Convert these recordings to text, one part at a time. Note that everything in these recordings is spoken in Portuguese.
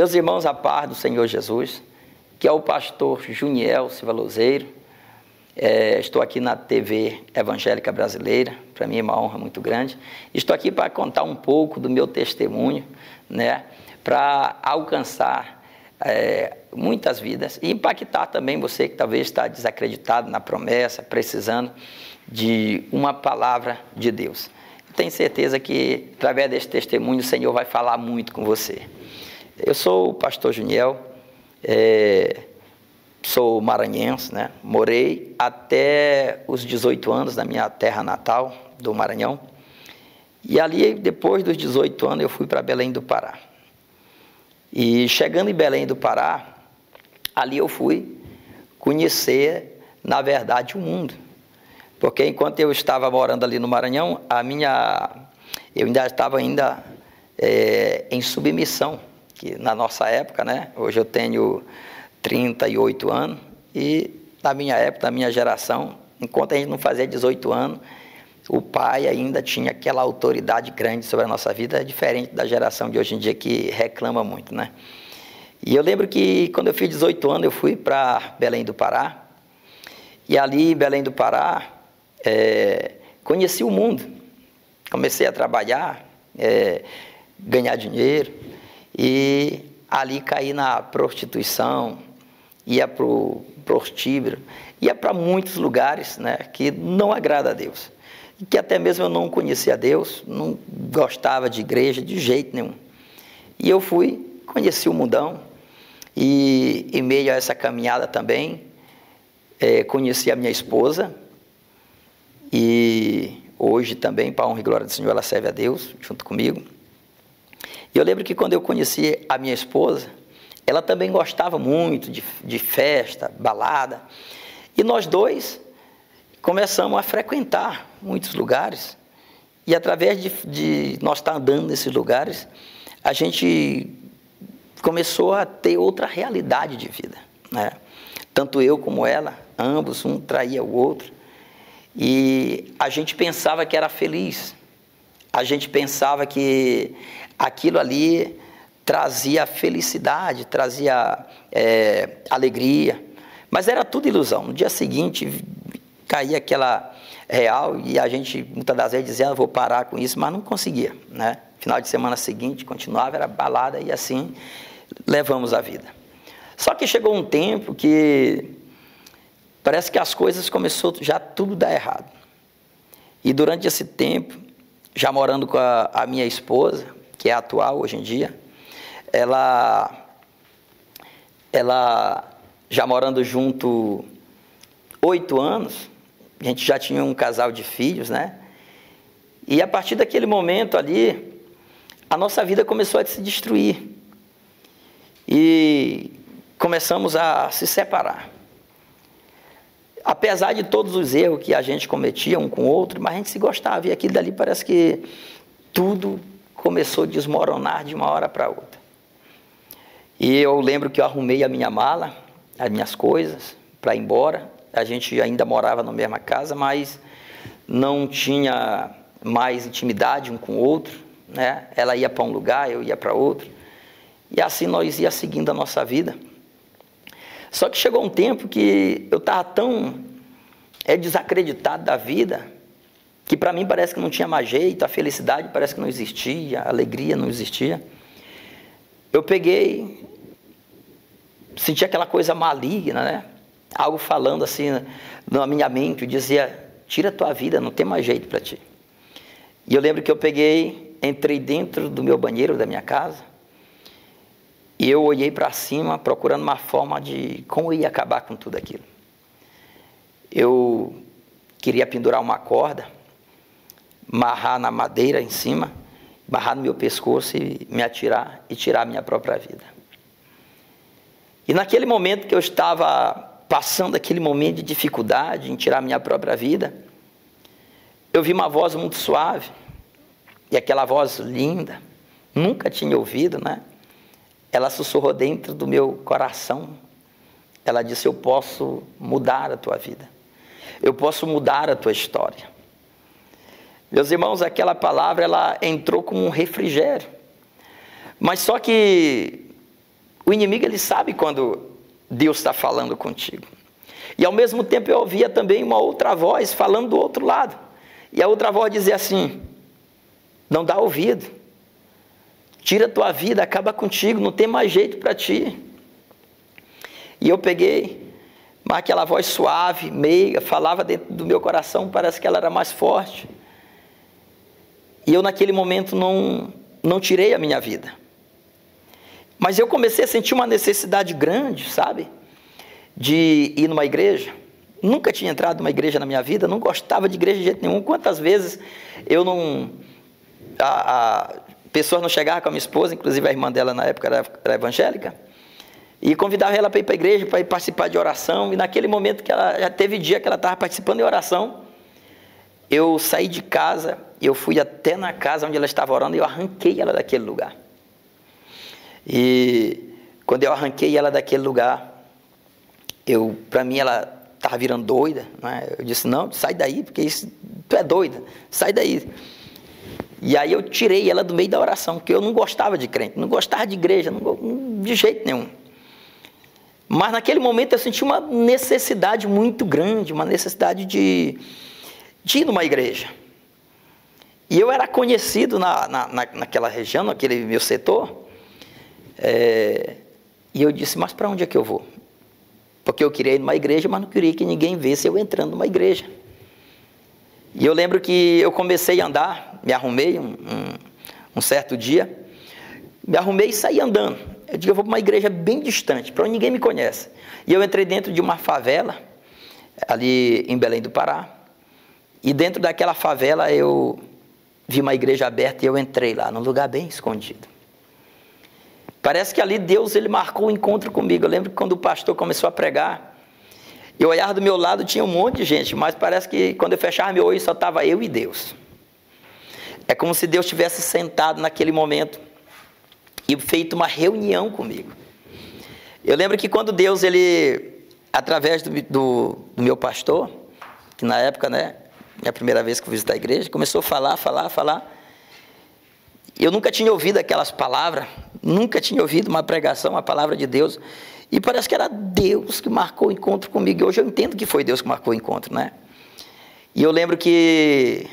Meus irmãos, a paz do Senhor Jesus, que é o pastor Juniel Silva Lozeiro. Estou aqui na TV Evangélica Brasileira, para mim é uma honra muito grande. Estou aqui para contar um pouco do meu testemunho, né, para alcançar muitas vidas e impactar também você que talvez está desacreditado na promessa, precisando de uma palavra de Deus. Tenho certeza que através desse testemunho o Senhor vai falar muito com você. Eu sou o pastor Juniel, sou maranhense, né? Morei até os 18 anos na minha terra natal, do Maranhão. E ali, depois dos 18 anos, eu fui para Belém do Pará. E chegando em Belém do Pará, ali eu fui conhecer, na verdade, o mundo. Porque enquanto eu estava morando ali no Maranhão, eu ainda estava em submissão, que na nossa época, né? Hoje eu tenho 38 anos, e na minha época, na minha geração, enquanto a gente não fazia 18 anos, o pai ainda tinha aquela autoridade grande sobre a nossa vida, diferente da geração de hoje em dia que reclama muito, né? E eu lembro que quando eu fiz 18 anos, eu fui para Belém do Pará, e ali em Belém do Pará, conheci o mundo, comecei a trabalhar, ganhar dinheiro, e ali caí na prostituição, ia para o prostíbulo, ia para muitos lugares, né, que não agrada a Deus. E que até mesmo eu não conhecia Deus, não gostava de igreja de jeito nenhum. E eu fui, conheci o mundão, e em meio a essa caminhada também, conheci a minha esposa, e hoje também, para a honra e glória do Senhor, ela serve a Deus, junto comigo. E eu lembro que quando eu conheci a minha esposa, ela também gostava muito de festa, balada. E nós dois começamos a frequentar muitos lugares. E através de nós estar andando nesses lugares, a gente começou a ter outra realidade de vida, né? Tanto eu como ela, ambos, um traía o outro. E a gente pensava que era feliz. A gente pensava que aquilo ali trazia felicidade, trazia alegria, mas era tudo ilusão. No dia seguinte caía aquela real e a gente muitas das vezes dizia, vou parar com isso, mas não conseguia, né? Final de semana seguinte continuava, era balada e assim levamos a vida. Só que chegou um tempo que parece que as coisas começou já tudo dar errado. E durante esse tempo, já morando com a minha esposa, que é a atual hoje em dia, ela já morando junto 8 anos, a gente já tinha um casal de filhos, né? E a partir daquele momento ali, a nossa vida começou a se destruir. E começamos a se separar. Apesar de todos os erros que a gente cometia um com o outro, mas a gente se gostava. E aquilo dali parece que tudo começou a desmoronar de uma hora para outra. E eu lembro que eu arrumei a minha mala, as minhas coisas, para ir embora. A gente ainda morava na mesma casa, mas não tinha mais intimidade um com o outro, né? Ela ia para um lugar, eu ia para outro. E assim nós ia seguindo a nossa vida. Só que chegou um tempo que eu estava tão desacreditado da vida, que para mim parece que não tinha mais jeito, a felicidade parece que não existia, a alegria não existia. Eu peguei, senti aquela coisa maligna, né? Algo falando assim na minha mente, eu dizia, tira a tua vida, não tem mais jeito para ti. E eu lembro que eu peguei, entrei dentro do meu banheiro da minha casa, e eu olhei para cima, procurando uma forma de como eu ia acabar com tudo aquilo. Eu queria pendurar uma corda, amarrar na madeira em cima, amarrar no meu pescoço e me atirar e tirar a minha própria vida. E naquele momento que eu estava passando aquele momento de dificuldade em tirar a minha própria vida, eu vi uma voz muito suave, e aquela voz linda, nunca tinha ouvido, né? Ela sussurrou dentro do meu coração. Ela disse, eu posso mudar a tua vida. Eu posso mudar a tua história. Meus irmãos, aquela palavra, ela entrou como um refrigério. Mas só que O inimigo, ele sabe quando Deus está falando contigo. E ao mesmo tempo eu ouvia também uma outra voz falando do outro lado. E a outra voz dizia assim: não dá ouvido, tira a tua vida, acaba contigo, não tem mais jeito para ti. E eu peguei, mas aquela voz suave, meiga, falava dentro do meu coração, parece que ela era mais forte. E eu naquele momento não tirei a minha vida. Mas eu comecei a sentir uma necessidade grande, sabe? De ir numa igreja. Nunca tinha entrado numa igreja na minha vida, não gostava de igreja de jeito nenhum. Quantas vezes eu não... pessoas não chegavam com a minha esposa, inclusive a irmã dela na época era evangélica, e convidava ela para ir para a igreja, para ir participar de oração. E naquele momento que ela já teve dia que ela estava participando de oração, eu saí de casa, eu fui até na casa onde ela estava orando e eu arranquei ela daquele lugar. E quando eu arranquei ela daquele lugar, para mim ela estava virando doida, né? Eu disse: não, sai daí, porque tu é doida, sai daí. E aí eu tirei ela do meio da oração, porque eu não gostava de crente, não gostava de igreja, de jeito nenhum. Mas naquele momento eu senti uma necessidade muito grande, uma necessidade de ir numa igreja. E eu era conhecido naquela região, naquele meu setor, e eu disse: mas para onde é que eu vou? Porque eu queria ir numa igreja, mas não queria que ninguém visse eu entrando numa igreja. E eu lembro que eu comecei a andar, me arrumei um certo dia, me arrumei e saí andando. Eu digo: eu vou para uma igreja bem distante, para onde ninguém me conhece. E eu entrei dentro de uma favela, ali em Belém do Pará, e dentro daquela favela eu vi uma igreja aberta e eu entrei lá, num lugar bem escondido. Parece que ali Deus, ele marcou o encontro comigo. Eu lembro que quando o pastor começou a pregar, eu olhava do meu lado, tinha um monte de gente, mas parece que quando eu fechava meu olho só estava eu e Deus. É como se Deus tivesse sentado naquele momento e feito uma reunião comigo. Eu lembro que quando Deus, ele, através do meu pastor, que na época, né, minha primeira vez que eu visitei a igreja, começou a falar. Eu nunca tinha ouvido aquelas palavras, nunca tinha ouvido uma pregação, uma palavra de Deus, e parece que era Deus que marcou o encontro comigo. E hoje eu entendo que foi Deus que marcou o encontro, né? E eu lembro que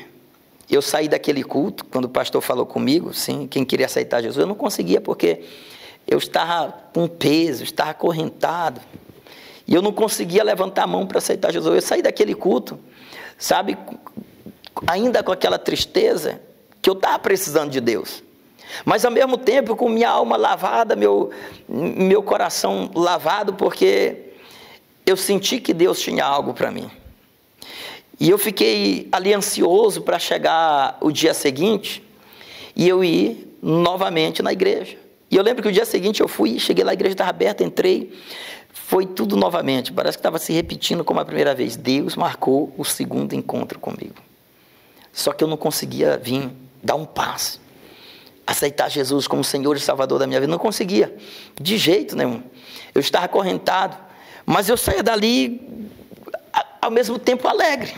eu saí daquele culto, quando o pastor falou comigo, sim, quem queria aceitar Jesus, eu não conseguia, porque eu estava com peso, estava acorrentado, e eu não conseguia levantar a mão para aceitar Jesus. Eu saí daquele culto, sabe, ainda com aquela tristeza, que eu estava precisando de Deus, mas ao mesmo tempo com minha alma lavada, meu coração lavado, porque eu senti que Deus tinha algo para mim. E eu fiquei ali ansioso para chegar o dia seguinte e eu ir novamente na igreja. E eu lembro que o dia seguinte eu fui, cheguei lá, a igreja estava aberta, entrei, foi tudo novamente, parece que estava se repetindo como a primeira vez. Deus marcou o segundo encontro comigo. Só que eu não conseguia vir, dar um passo, aceitar Jesus como Senhor e Salvador da minha vida. Não conseguia, de jeito nenhum. Eu estava acorrentado, mas eu saía dali ao mesmo tempo alegre,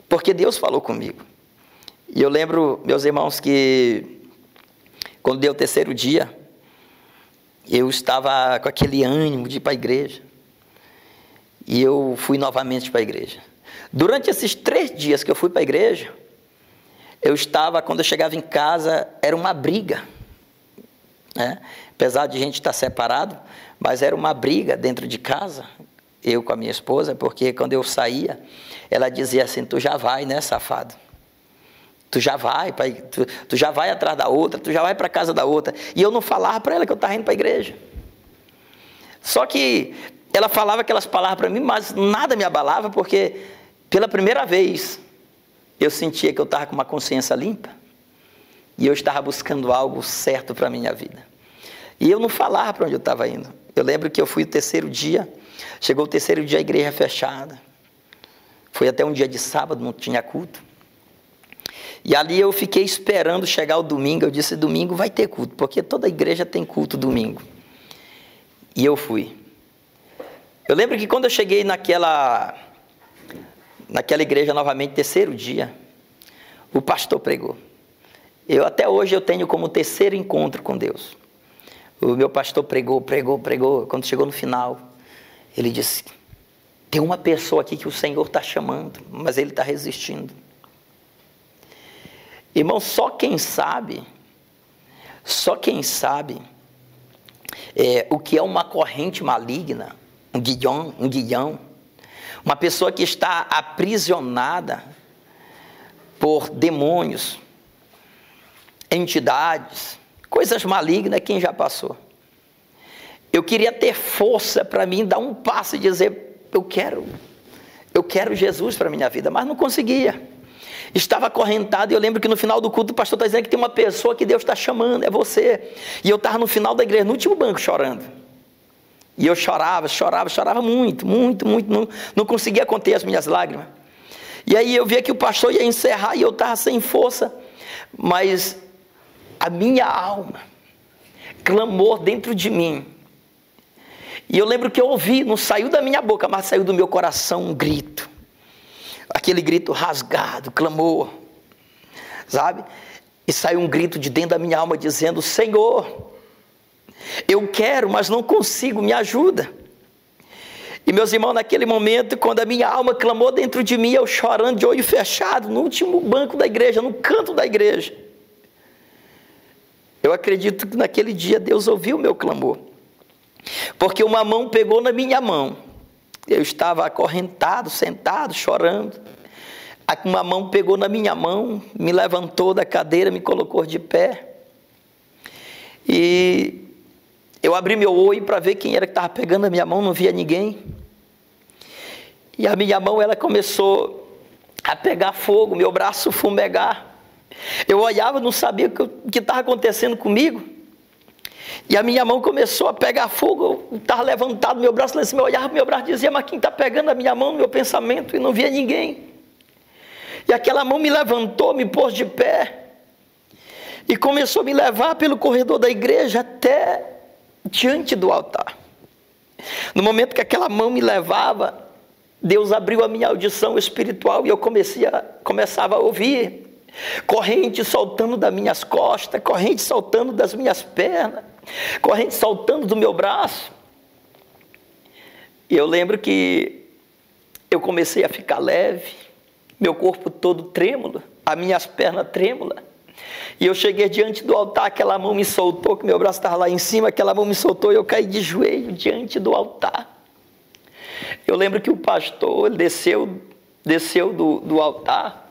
porque Deus falou comigo. E eu lembro, meus irmãos, que quando deu o terceiro dia, eu estava com aquele ânimo de ir para a igreja, e eu fui novamente para a igreja. Durante esses 3 dias que eu fui para a igreja, eu estava, quando eu chegava em casa, era uma briga, né? Apesar de a gente estar separado, mas era uma briga dentro de casa, eu com a minha esposa, porque quando eu saía, ela dizia assim: tu já vai, né, safado? Tu já vai, tu já vai atrás da outra, tu já vai para a casa da outra. E eu não falava para ela que eu estava indo para a igreja. Só que ela falava aquelas palavras para mim, mas nada me abalava, porque pela primeira vez eu sentia que eu estava com uma consciência limpa e eu estava buscando algo certo para a minha vida. E eu não falava para onde eu estava indo. Eu lembro que eu fui o terceiro dia, chegou o terceiro dia, a igreja fechada. Foi até um dia de sábado, não tinha culto. E ali eu fiquei esperando chegar o domingo. Eu disse: domingo vai ter culto, porque toda igreja tem culto domingo. E eu fui. Eu lembro que quando eu cheguei naquela igreja novamente, terceiro dia, o pastor pregou. Até hoje eu tenho como terceiro encontro com Deus. O meu pastor pregou. Quando chegou no final, ele disse: tem uma pessoa aqui que o Senhor está chamando, mas ele está resistindo. Irmão, só quem sabe o que é uma corrente maligna, um guilhão, uma pessoa que está aprisionada por demônios, entidades, coisas malignas, quem já passou. Eu queria ter força para mim dar um passo e dizer: eu quero Jesus para a minha vida, mas não conseguia. Estava acorrentado, e eu lembro que no final do culto o pastor está dizendo que tem uma pessoa que Deus está chamando, é você. E eu estava no final da igreja, no último banco, chorando. E eu chorava muito, não conseguia conter as minhas lágrimas. E aí eu via que o pastor ia encerrar e eu estava sem força, mas a minha alma clamou dentro de mim. E eu lembro que eu ouvi, não saiu da minha boca, mas saiu do meu coração um grito. Aquele grito rasgado, clamor, sabe? E saiu um grito de dentro da minha alma dizendo: Senhor, eu quero, mas não consigo, me ajuda. E meus irmãos, naquele momento, quando a minha alma clamou dentro de mim, eu chorando de olho fechado, no último banco da igreja, no canto da igreja. Eu acredito que naquele dia Deus ouviu o meu clamor. Porque uma mão pegou na minha mão. Eu estava acorrentado, sentado, chorando. Uma mão pegou na minha mão, me levantou da cadeira, me colocou de pé. E eu abri meu olho para ver quem era que estava pegando a minha mão, não via ninguém. E a minha mão, ela começou a pegar fogo, meu braço fumegar. Eu olhava, não sabia o que estava acontecendo comigo. E a minha mão começou a pegar fogo, eu estava levantado, meu braço lá em cima, eu olhava para meu braço e dizia: mas quem está pegando a minha mão no meu pensamento? E não via ninguém. E aquela mão me levantou, me pôs de pé, e começou a me levar pelo corredor da igreja até diante do altar. No momento que aquela mão me levava, Deus abriu a minha audição espiritual e eu começava a ouvir corrente soltando das minhas costas, corrente soltando das minhas pernas, corrente soltando do meu braço. E eu lembro que eu comecei a ficar leve, meu corpo todo trêmulo, as minhas pernas trêmulas. E eu cheguei diante do altar, aquela mão me soltou, que meu braço estava lá em cima, aquela mão me soltou e eu caí de joelho diante do altar. Eu lembro que o pastor desceu do altar,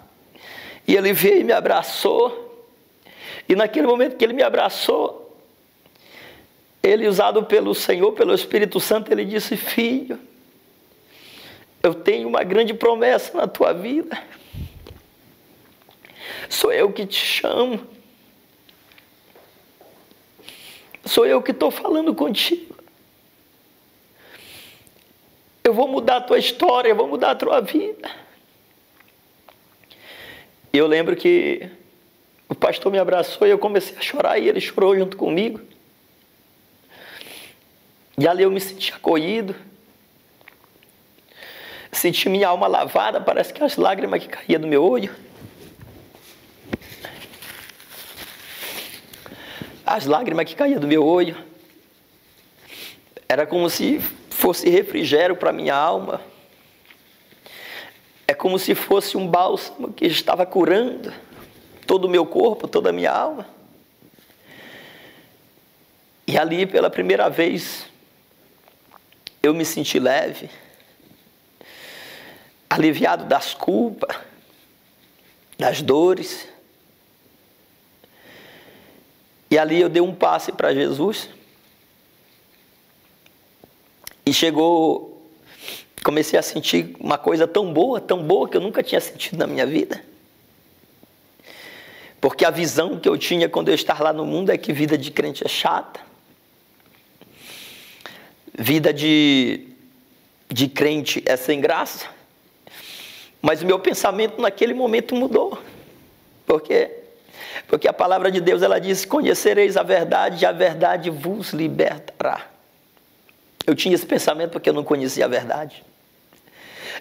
e ele veio e me abraçou. E naquele momento que ele me abraçou, ele, usado pelo Senhor, pelo Espírito Santo, ele disse: filho, eu tenho uma grande promessa na tua vida. Sou eu que te chamo. Sou eu que estou falando contigo. Eu vou mudar a tua história, eu vou mudar a tua vida. E eu lembro que o pastor me abraçou e eu comecei a chorar e ele chorou junto comigo. E ali eu me senti acolhido. Senti minha alma lavada, parece que as lágrimas que caíam do meu olho. As lágrimas que caíam do meu olho. Era como se fosse refrigério para minha alma. É como se fosse um bálsamo que estava curando todo o meu corpo, toda a minha alma. E ali, pela primeira vez, eu me senti leve, aliviado das culpas, das dores. E ali eu dei um passe para Jesus. E comecei a sentir uma coisa tão boa que eu nunca tinha sentido na minha vida. Porque a visão que eu tinha quando eu estava lá no mundo é que vida de crente é chata. Vida de crente é sem graça. Mas o meu pensamento naquele momento mudou. Porque a palavra de Deus, ela diz: conhecereis a verdade e a verdade vos libertará. Eu tinha esse pensamento porque eu não conhecia a verdade.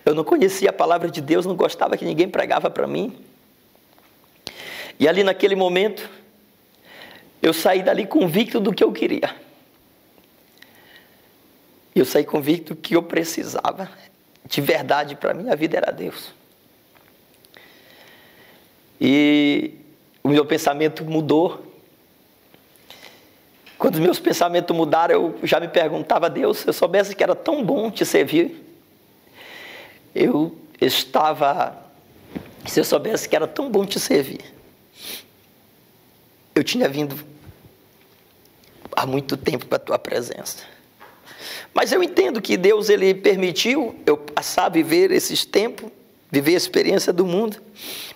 Eu não conhecia a palavra de Deus, não gostava que ninguém pregava para mim. E ali naquele momento, eu saí dali convicto do que eu queria. Eu saí convicto que eu precisava, de verdade, para mim, a vida era Deus. E o meu pensamento mudou. Quando os meus pensamentos mudaram, eu já me perguntava: Deus, se eu soubesse que era tão bom te servir, se eu soubesse que era tão bom te servir, eu tinha vindo há muito tempo para a tua presença. Mas eu entendo que Deus, Ele permitiu eu passar a viver esses tempos, viver a experiência do mundo,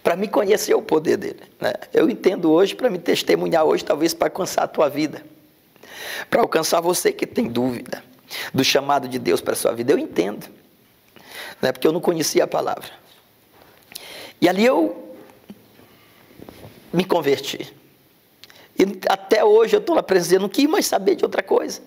para me conhecer o poder dele, né? Eu entendo hoje, para me testemunhar hoje, talvez para alcançar a tua vida, para alcançar você que tem dúvida do chamado de Deus para a sua vida. Eu entendo, né? Porque eu não conhecia a palavra. E ali eu me converti. E até hoje eu estou na presença, eu não quis mais saber de outra coisa.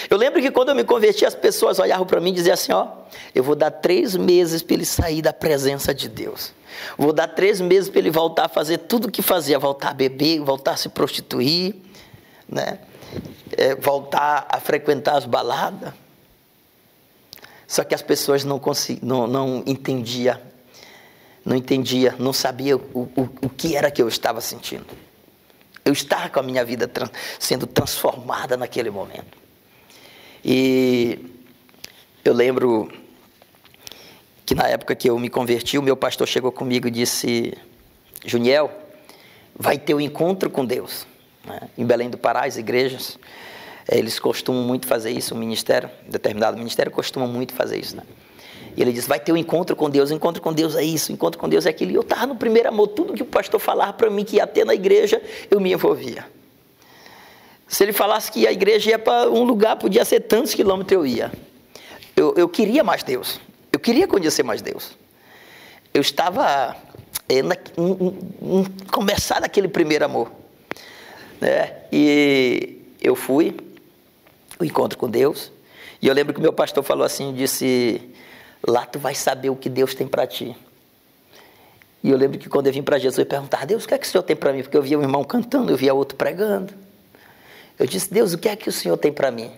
Eu lembro que quando eu me converti, as pessoas olhavam para mim e diziam assim: ó, eu vou dar 3 meses para ele sair da presença de Deus. Vou dar 3 meses para ele voltar a fazer tudo o que fazia, voltar a beber, voltar a se prostituir, né? Voltar a frequentar as baladas. Só que as pessoas não entendiam, não sabiam o que era que eu estava sentindo. Eu estava com a minha vida sendo transformada naquele momento. E eu lembro que na época que eu me converti, o meu pastor chegou comigo e disse: Juniel, vai ter um encontro com Deus, né? Em Belém do Pará, as igrejas, eles costumam muito fazer isso, determinado ministério costuma muito fazer isso, né? E ele disse: vai ter um encontro com Deus é isso, encontro com Deus é aquilo. E eu estava no primeiro amor, tudo que o pastor falava para mim que ia ter na igreja, eu me envolvia. Se ele falasse que a igreja ia para um lugar, podia ser tantos quilômetros, eu ia. Eu queria mais Deus, eu queria conhecer mais Deus. Eu estava começar naquele primeiro amor, né? E eu fui, o encontro com Deus, e eu lembro que o meu pastor falou assim, disse: lá tu vai saber o que Deus tem para ti. E eu lembro que quando eu vim para Jesus, eu perguntava: Deus, o que é que o Senhor tem para mim? Porque eu via um irmão cantando, eu via outro pregando. Eu disse: Deus, o que é que o Senhor tem para mim?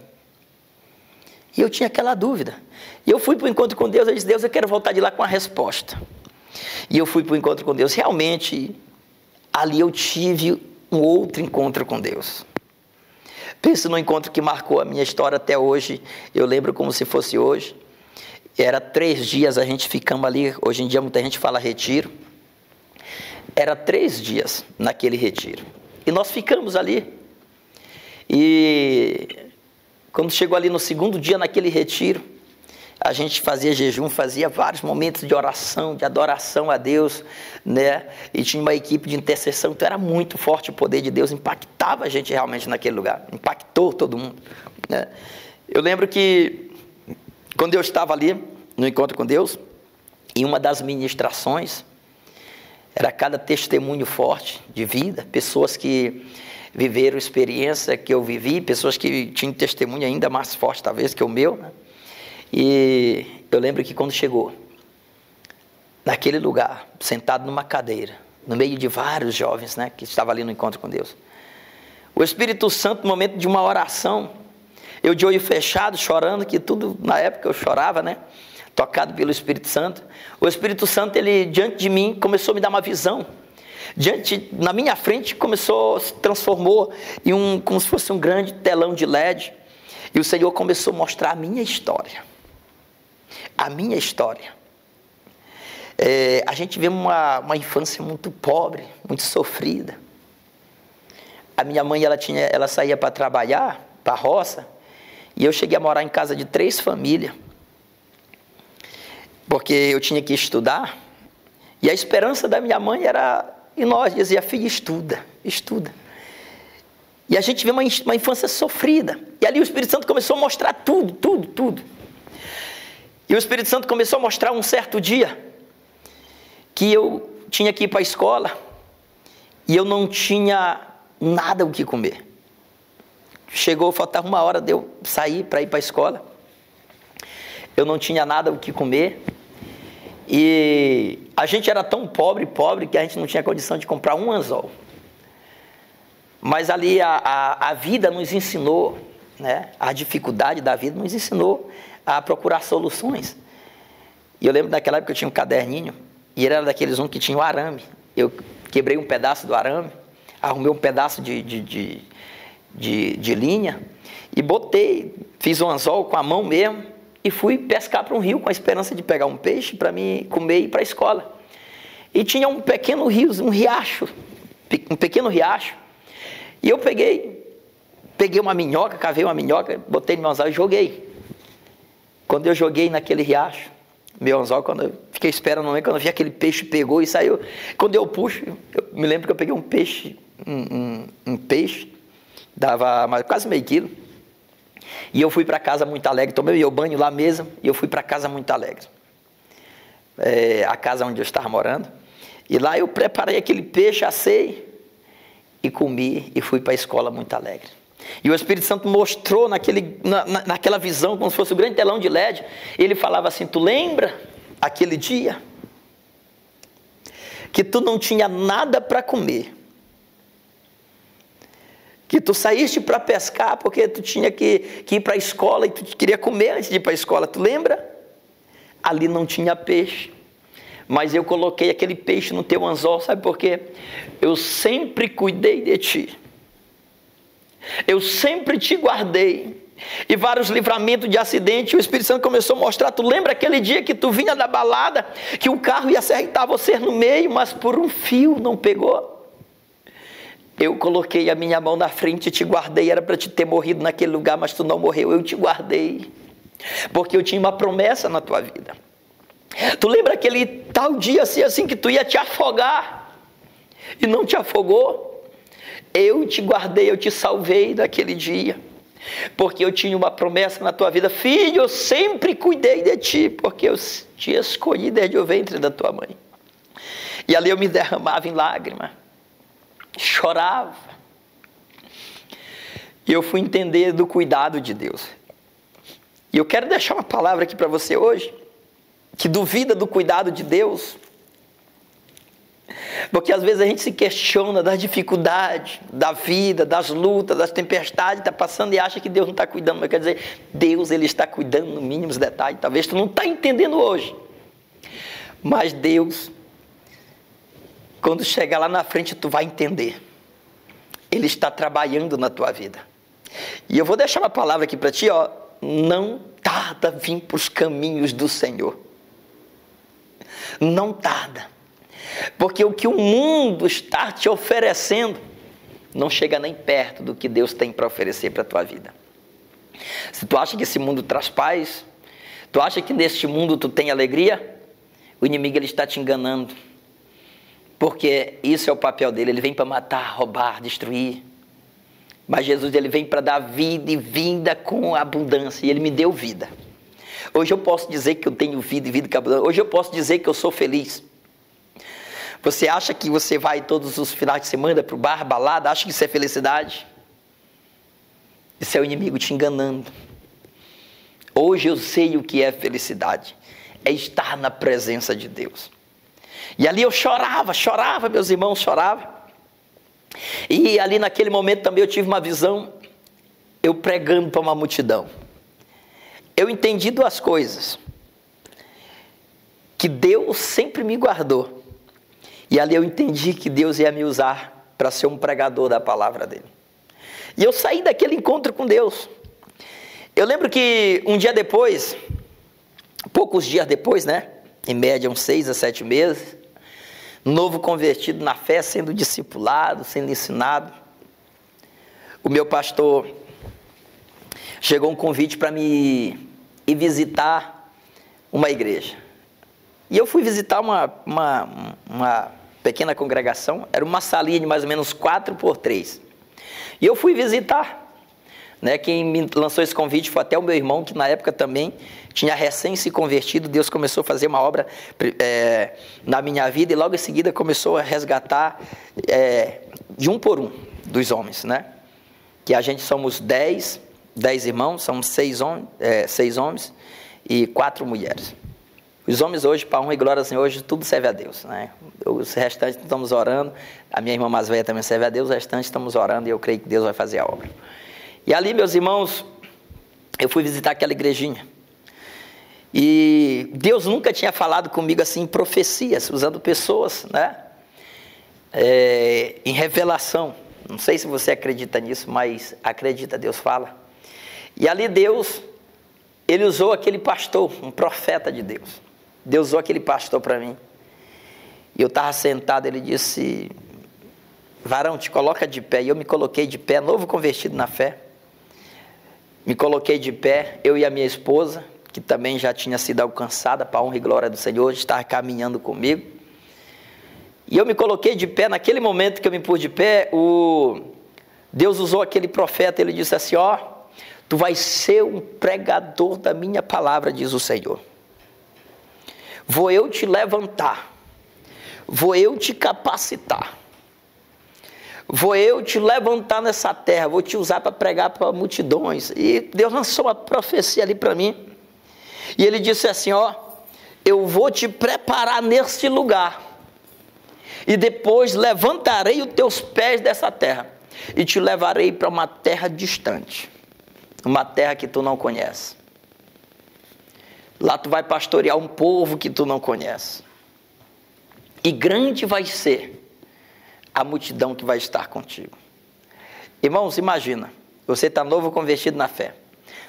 E eu tinha aquela dúvida. E eu fui para o encontro com Deus, eu disse: Deus, eu quero voltar de lá com a resposta. E eu fui para o encontro com Deus. Realmente, ali eu tive um outro encontro com Deus. Penso no encontro que marcou a minha história até hoje. Eu lembro como se fosse hoje. Era 3 dias, a gente ficamos ali. Hoje em dia muita gente fala retiro. Era 3 dias naquele retiro. E nós ficamos ali. E quando chegou ali no 2º dia naquele retiro, a gente fazia jejum, fazia vários momentos de oração, de adoração a Deus, né? E tinha uma equipe de intercessão, então era muito forte o poder de Deus, impactava a gente realmente naquele lugar, impactou todo mundo, né? Eu lembro que quando eu estava ali no encontro com Deus, em uma das ministrações, era cada testemunho forte de vida, pessoas que viveram experiência que eu vivi, pessoas que tinham testemunho ainda mais forte talvez que o meu, né? E eu lembro que quando chegou naquele lugar, sentado numa cadeira, no meio de vários jovens, né, que estavam ali no encontro com Deus, o Espírito Santo, no momento de uma oração, eu de olho fechado, chorando, que tudo na época eu chorava, né, tocado pelo Espírito Santo, o Espírito Santo, ele diante de mim começou a me dar uma visão. Na minha frente se transformou em como se fosse um grande telão de LED, e o Senhor começou a mostrar a minha história. A minha história. A gente vê uma infância muito pobre, muito sofrida. A minha mãe, ela saía para trabalhar, para a roça, e eu cheguei a morar em casa de 3 famílias, porque eu tinha que estudar, e a esperança da minha mãe era... E nós dizia: filho, estuda. E a gente vê uma infância sofrida. E ali o Espírito Santo começou a mostrar tudo. E o Espírito Santo começou a mostrar um certo dia que eu tinha que ir para a escola e eu não tinha nada o que comer. Faltava 1 hora de eu sair para ir para a escola. Eu não tinha nada o que comer. E a gente era tão pobre, que a gente não tinha condição de comprar um anzol. Mas ali a vida nos ensinou né? A dificuldade da vida nos ensinou a procurar soluções. E eu lembro daquela época que eu tinha um caderninho, e ele era daqueles que tinha o arame. Eu quebrei um pedaço do arame, arrumei um pedaço de linha, e botei, fiz um anzol com a mão mesmo, e fui pescar para um rio com a esperança de pegar um peixe para mim comer e ir para a escola. E tinha um pequeno rio, um riacho, um pequeno riacho, e eu peguei uma minhoca, cavei uma minhoca, botei no meu anzol e joguei. Quando eu joguei naquele riacho, meu anzol, quando eu fiquei esperando, quando eu vi aquele peixe, pegou e saiu. Quando eu puxo, eu me lembro que eu peguei um peixe, um peixe, dava quase meio quilo. E eu fui para casa muito alegre, tomei meu banho lá mesmo, e eu fui para casa muito alegre. A casa onde eu estava morando. E lá eu preparei aquele peixe, assei, e comi, e fui para a escola muito alegre. E o Espírito Santo mostrou naquela visão, como se fosse um grande telão de LED, ele falava assim: tu lembra aquele dia que tu não tinha nada para comer, que tu saíste para pescar porque tu tinha que ir para a escola e tu queria comer antes de ir para a escola, tu lembra? Ali não tinha peixe, mas eu coloquei aquele peixe no teu anzol, sabe por quê? Eu sempre cuidei de ti. Eu sempre te guardei. E vários livramentos de acidente, o Espírito Santo começou a mostrar. Tu lembra aquele dia que tu vinha da balada, que o carro ia acertar você no meio, mas por um fio não pegou? Eu coloquei a minha mão na frente e te guardei. Era para te ter morrido naquele lugar, mas tu não morreu. Eu te guardei, porque eu tinha uma promessa na tua vida. Tu lembra aquele tal dia assim que tu ia te afogar e não te afogou? Eu te guardei, eu te salvei daquele dia, porque eu tinha uma promessa na tua vida. Filho, eu sempre cuidei de ti, porque eu te escolhi desde o ventre da tua mãe. E ali eu me derramava em lágrimas, chorava. E eu fui entender do cuidado de Deus. E eu quero deixar uma palavra aqui para você hoje, que duvida do cuidado de Deus. Porque às vezes a gente se questiona das dificuldades da vida, das lutas, das tempestades, está passando e acha que Deus não está cuidando. Mas quer dizer, Deus, Ele está cuidando no mínimos detalhes. Talvez tu não está entendendo hoje. Mas Deus, quando chegar lá na frente, tu vai entender. Ele está trabalhando na tua vida. E eu vou deixar uma palavra aqui para ti, ó. Não tarda vir para os caminhos do Senhor. Não tarda. Porque o que o mundo está te oferecendo não chega nem perto do que Deus tem para oferecer para a tua vida. Se tu acha que esse mundo traz paz, tu acha que neste mundo tu tem alegria, o inimigo ele está te enganando. Porque isso é o papel dele, ele vem para matar, roubar, destruir. Mas Jesus ele vem para dar vida e vida com abundância, e ele me deu vida. Hoje eu posso dizer que eu tenho vida e vida com abundância. Hoje eu posso dizer que eu sou feliz. Você acha que você vai todos os finais de semana para o bar, balada, acha que isso é felicidade? Isso é o inimigo te enganando. Hoje eu sei o que é felicidade. É estar na presença de Deus. E ali eu chorava, meus irmãos, chorava. E ali naquele momento também eu tive uma visão, eu pregando para uma multidão. Eu entendi duas coisas. Que Deus sempre me guardou. E ali eu entendi que Deus ia me usar para ser um pregador da palavra dele. E eu saí daquele encontro com Deus. Eu lembro que um dia depois, poucos dias depois, né? Em média uns 6 a 7 meses, novo convertido na fé, sendo discipulado, sendo ensinado. O meu pastor chegou um convite para me ir visitar uma igreja. E eu fui visitar uma pequena congregação, era uma salinha de mais ou menos 4x3. E eu fui visitar, né? Quem me lançou esse convite foi até o meu irmão, que na época também tinha recém se convertido. Deus começou a fazer uma obra na minha vida e logo em seguida começou a resgatar de um por um dos homens, né? Que a gente somos 10 irmãos, somos 6 homens e 4 mulheres. Os homens hoje, para honra e glória ao Senhor, hoje tudo serve a Deus, né? Os restantes estamos orando, a minha irmã mais velha também serve a Deus, os restantes estamos orando e eu creio que Deus vai fazer a obra. E ali, meus irmãos, eu fui visitar aquela igrejinha. E Deus nunca tinha falado comigo assim em profecias, usando pessoas, né? Em revelação. Não sei se você acredita nisso, mas acredita, Deus fala. E ali Deus, Ele usou aquele pastor, um profeta de Deus. Deus usou aquele pastor para mim. E eu estava sentado, ele disse: varão, te coloca de pé. E eu me coloquei de pé, novo convertido na fé. Me coloquei de pé, eu e a minha esposa, que também já tinha sido alcançada para a honra e glória do Senhor, estava caminhando comigo. E eu me coloquei de pé, naquele momento que eu me pus de pé, Deus usou aquele profeta, ele disse assim: ó, tu vais ser um pregador da minha palavra, diz o Senhor. Vou eu te levantar, vou eu te capacitar, vou eu te levantar nessa terra, vou te usar para pregar para multidões. E Deus lançou uma profecia ali para mim. E ele disse assim: ó, eu vou te preparar neste lugar. E depois levantarei os teus pés dessa terra. E te levarei para uma terra distante. Uma terra que tu não conhece. Lá tu vai pastorear um povo que tu não conhece. E grande vai ser a multidão que vai estar contigo. Irmãos, imagina, você está novo convertido na fé.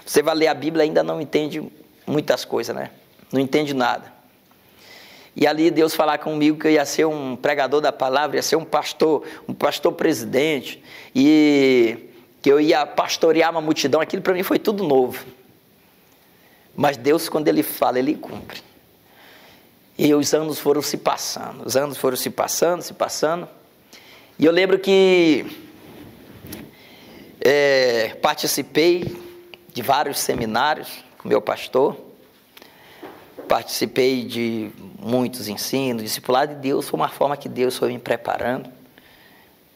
Você vai ler a Bíblia e ainda não entende muitas coisas, né? Não entende nada. E ali Deus falar comigo que eu ia ser um pregador da palavra, ia ser um pastor presidente, e que eu ia pastorear uma multidão. Aquilo para mim foi tudo novo. Mas Deus, quando Ele fala, Ele cumpre. E os anos foram se passando, se passando. E eu lembro que participei de vários seminários com meu pastor. Participei de muitos ensinos, discipulado de Deus. Foi uma forma que Deus foi me preparando.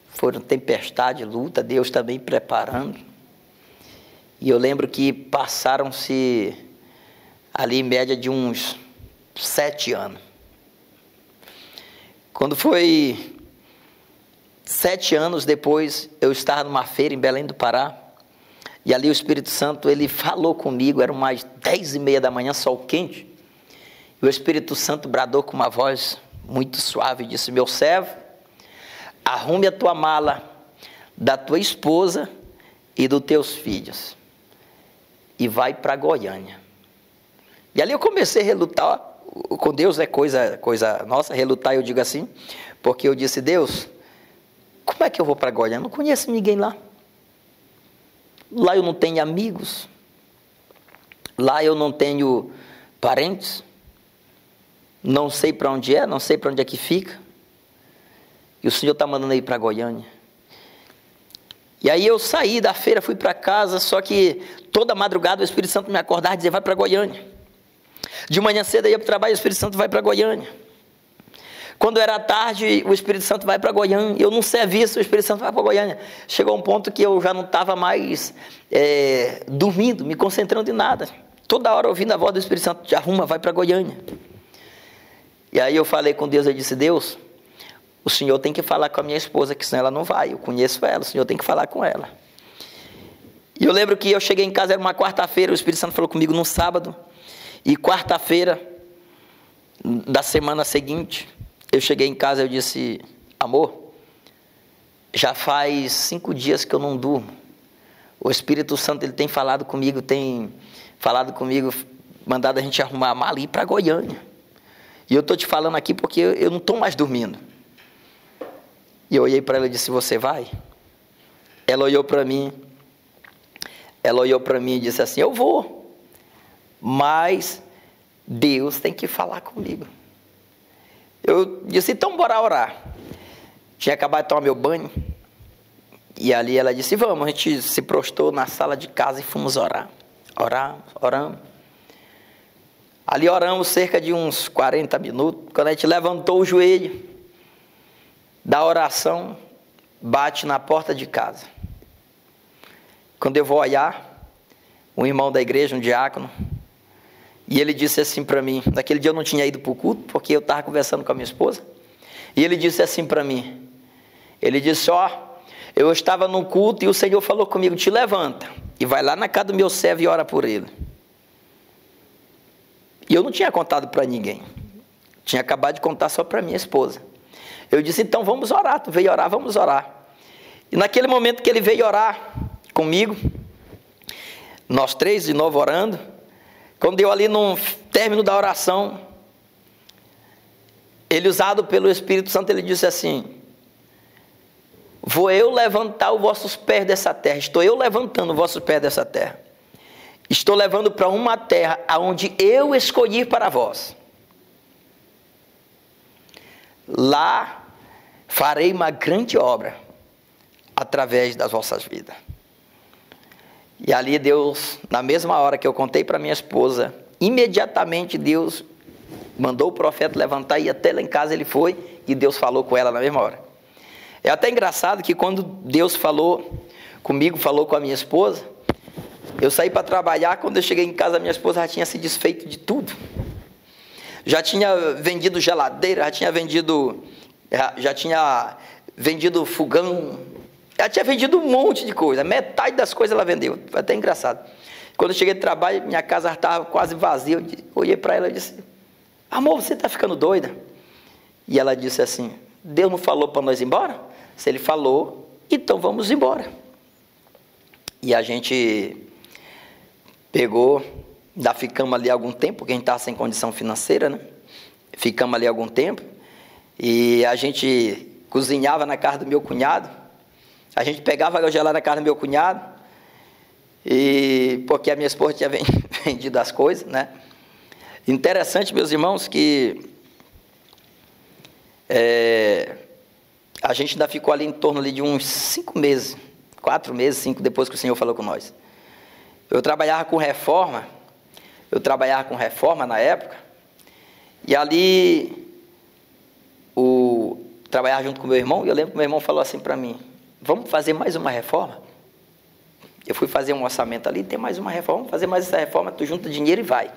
Foram tempestade, luta, Deus também preparando. E eu lembro que passaram-se ali em média de uns 7 anos. Quando foi 7 anos depois, eu estava numa feira em Belém do Pará. E ali o Espírito Santo, ele falou comigo, eram mais 10h30 da manhã, sol quente. E o Espírito Santo bradou com uma voz muito suave e disse: meu servo, arrume a tua mala da tua esposa e dos teus filhos e vai para Goiânia. E ali eu comecei a relutar com Deus, é coisa nossa, relutar, eu digo assim, porque eu disse: Deus, como é que eu vou para Goiânia? Eu não conheço ninguém lá. Lá eu não tenho amigos, lá eu não tenho parentes, não sei para onde é, não sei para onde é que fica. E o Senhor está mandando ir para Goiânia. E aí eu saí da feira, fui para casa, só que toda madrugada o Espírito Santo me acordava e dizia: vai para Goiânia. De manhã cedo eu ia para o trabalho, o Espírito Santo vai para Goiânia. Quando era tarde, o Espírito Santo vai para Goiânia. Eu num serviço, o Espírito Santo vai para Goiânia. Chegou um ponto que eu já não estava mais dormindo, me concentrando em nada. Toda hora ouvindo a voz do Espírito Santo: te arruma, vai para Goiânia. E aí eu falei com Deus, eu disse: Deus, o Senhor tem que falar com a minha esposa, que senão ela não vai. Eu conheço ela, o Senhor tem que falar com ela. E eu lembro que eu cheguei em casa, era uma quarta-feira, o Espírito Santo falou comigo num sábado. E quarta-feira da semana seguinte, eu cheguei em casa e eu disse: amor, já faz 5 dias que eu não durmo. O Espírito Santo, ele tem falado comigo, mandado a gente arrumar a mala e ir para Goiânia. E eu estou te falando aqui porque eu não estou mais dormindo. E eu olhei para ela e disse: você vai? Ela olhou para mim e disse assim: eu vou, mas Deus tem que falar comigo. Eu disse: então bora orar. Tinha acabado de tomar meu banho. E ali ela disse: vamos. A gente se prostrou na sala de casa e fomos orar. Oramos. Ali oramos cerca de uns 40 minutos. Quando a gente levantou o joelho da oração, bate na porta de casa. Quando eu vou olhar, um irmão da igreja, um diácono, e ele disse assim para mim, naquele dia eu não tinha ido para o culto, porque eu estava conversando com a minha esposa, e ele disse assim para mim, ele disse: ó, Eu estava num culto e o Senhor falou comigo, te levanta e vai lá na casa do meu servo e ora por ele. E eu não tinha contado para ninguém. Tinha acabado de contar só para minha esposa. Eu disse, então vamos orar, tu veio orar, vamos orar. E naquele momento que ele veio orar comigo, nós três de novo orando, quando eu ali no término da oração, ele usado pelo Espírito Santo, ele disse assim, vou eu levantar os vossos pés dessa terra, estou eu levantando os vossos pés dessa terra. Estou levando para uma terra aonde eu escolhi para vós. Lá farei uma grande obra através das vossas vidas. E ali Deus, na mesma hora que eu contei para minha esposa, imediatamente Deus mandou o profeta levantar e até lá em casa ele foi e Deus falou com ela na mesma hora. É até engraçado que quando Deus falou comigo, falou com a minha esposa, eu saí para trabalhar, quando eu cheguei em casa, a minha esposa já tinha se desfeito de tudo. Já tinha vendido geladeira, já tinha vendido fogão, já tinha vendido um monte de coisa, metade das coisas ela vendeu, foi até engraçado. Quando eu cheguei de trabalho, minha casa estava quase vazia, eu olhei para ela e disse, amor, você está ficando doida? E ela disse assim, Deus não falou para nós ir embora? Se ele falou, então vamos embora. E a gente pegou, ainda ficamos ali algum tempo, porque a gente estava sem condição financeira, né? Ficamos ali algum tempo, e a gente cozinhava na casa do meu cunhado, a gente pegava a gelada na casa do meu cunhado, e porque a minha esposa tinha vendido as coisas, né? Interessante, meus irmãos, que a gente ainda ficou ali em torno ali de uns 5 meses, 4 meses, 5, depois que o Senhor falou com nós. Eu trabalhava com reforma na época, e ali, trabalhava junto com meu irmão, e eu lembro que meu irmão falou assim para mim, vamos fazer mais uma reforma? Eu fui fazer um orçamento ali, tem mais uma reforma, vamos fazer mais essa reforma, tu junta dinheiro e vai.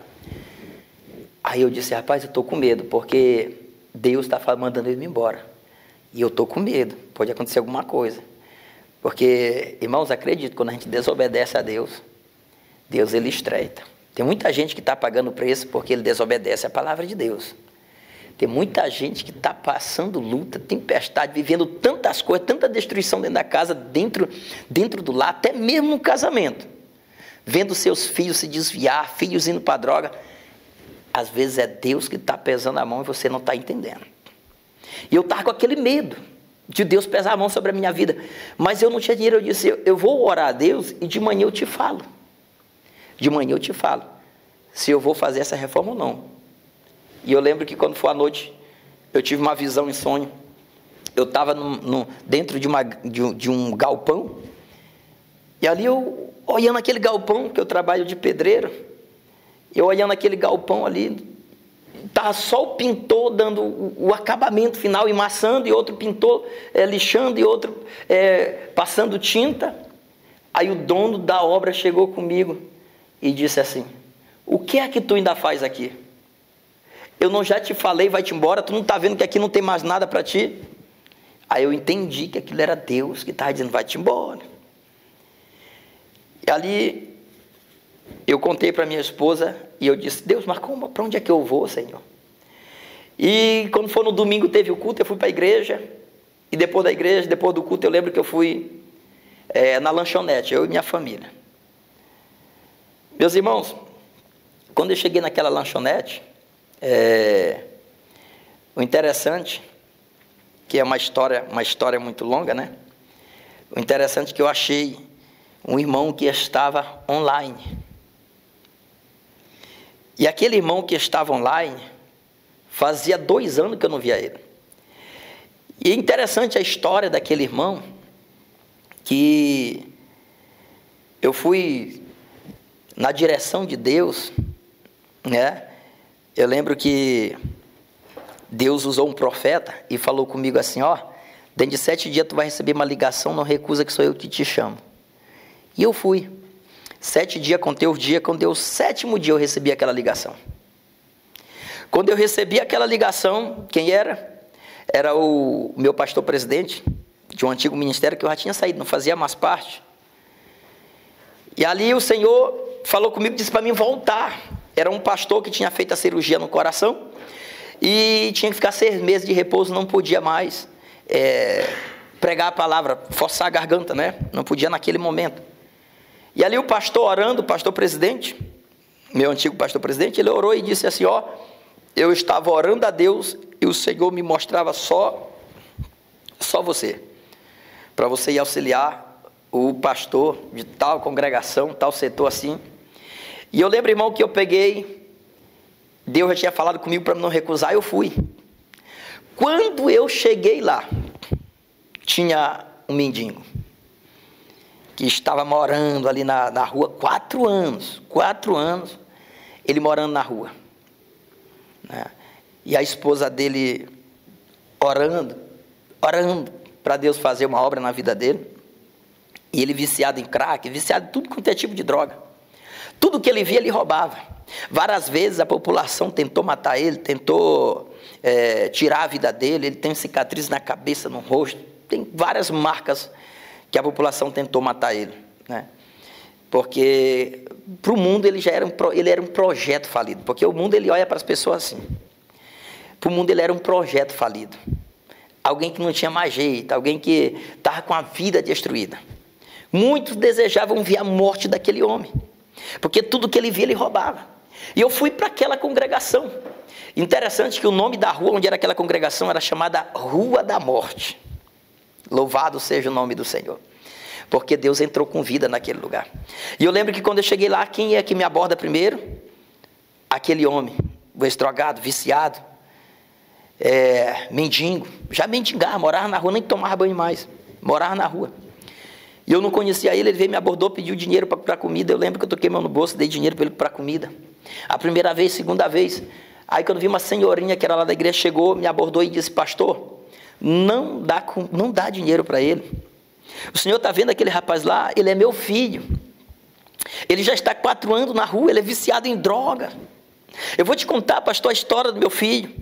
Aí eu disse, rapaz, eu estou com medo, porque Deus está mandando ele embora. E eu estou com medo, pode acontecer alguma coisa. Porque, irmãos, acredito, quando a gente desobedece a Deus, Deus ele estreita. Tem muita gente que está pagando preço porque ele desobedece a palavra de Deus. Tem muita gente que está passando luta, tempestade, vivendo tantas coisas, tanta destruição dentro da casa, dentro do lar, até mesmo no casamento. Vendo seus filhos se desviar, filhos indo para a droga. Às vezes é Deus que está pesando a mão e você não está entendendo. E eu estava com aquele medo de Deus pesar a mão sobre a minha vida. Mas eu não tinha dinheiro, eu disse, eu vou orar a Deus e de manhã eu te falo. De manhã eu te falo se eu vou fazer essa reforma ou não. E eu lembro que quando foi à noite, eu tive uma visão em sonho. Eu estava dentro de um galpão, e ali eu olhando aquele galpão, que eu trabalho de pedreiro, eu olhando aquele galpão ali, estava só o pintor dando o acabamento final, emassando, e outro pintor lixando, e outro passando tinta. Aí o dono da obra chegou comigo e disse assim, o que é que tu ainda faz aqui? Eu não já te falei, vai-te embora, tu não está vendo que aqui não tem mais nada para ti? Aí eu entendi que aquilo era Deus que estava dizendo, vai-te embora. E ali eu contei para minha esposa e eu disse, Deus, mas para onde é que eu vou, Senhor? E quando foi no domingo, teve o culto, eu fui para a igreja, e depois da igreja, depois do culto, eu lembro que eu fui na lanchonete, eu e minha família. Meus irmãos, quando eu cheguei naquela lanchonete, o interessante, que é uma história muito longa, né? O interessante é que eu achei um irmão que estava online. E aquele irmão que estava online, fazia 2 anos que eu não via ele. E é interessante a história daquele irmão, que eu fui na direção de Deus, né? Eu lembro que Deus usou um profeta e falou comigo assim, ó, dentro de 7 dias tu vai receber uma ligação, não recusa que sou eu que te chamo. E eu fui. 7 dias, contei os dias, quando deu o 7º dia eu recebi aquela ligação. Quando eu recebi aquela ligação, quem era? Era o meu pastor presidente, de um antigo ministério que eu já tinha saído, não fazia mais parte. E ali o Senhor falou comigo, disse para mim voltar. Era um pastor que tinha feito a cirurgia no coração e tinha que ficar 6 meses de repouso, não podia mais pregar a palavra, forçar a garganta, né? Não podia naquele momento. E ali o pastor orando, o pastor presidente, meu antigo pastor presidente, ele orou e disse assim, ó, eu estava orando a Deus e o Senhor me mostrava só você, para você ir auxiliar o pastor de tal congregação, tal setor assim. E eu lembro, irmão, que eu peguei, Deus já tinha falado comigo para não recusar, eu fui. Quando eu cheguei lá, tinha um mendigo, que estava morando ali na rua 4 anos, ele morando na rua, né? E a esposa dele orando para Deus fazer uma obra na vida dele, e ele viciado em crack, viciado em tudo quanto é tipo de droga, tudo que ele via ele roubava. Várias vezes a população tentou matar ele, tentou tirar a vida dele, ele tem cicatriz na cabeça, no rosto, tem várias marcas que a população tentou matar ele, né? Porque para o mundo ele era um projeto falido, porque o mundo ele olha para as pessoas assim. Para o mundo ele era um projeto falido, alguém que não tinha mais jeito, alguém que estava com a vida destruída. Muitos desejavam ver a morte daquele homem, porque tudo que ele via ele roubava. E eu fui para aquela congregação. Interessante que o nome da rua onde era aquela congregação era chamada Rua da Morte. Louvado seja o nome do Senhor, porque Deus entrou com vida naquele lugar. E eu lembro que quando eu cheguei lá, quem é que me aborda primeiro? Aquele homem, o ex-drogado, viciado, mendigo, já mendigava, morava na rua, nem tomava banho mais, morava na rua. E eu não conhecia ele, ele veio, me abordou, pediu dinheiro para comprar comida. Eu lembro que eu toquei mão no bolso, dei dinheiro para ele comprar comida. A primeira vez, segunda vez. Aí quando vi uma senhorinha que era lá da igreja, chegou, me abordou e disse, pastor, não dá dinheiro para ele. O senhor está vendo aquele rapaz lá? Ele é meu filho. Ele já está 4 anos na rua, ele é viciado em droga. Eu vou te contar, pastor, a história do meu filho.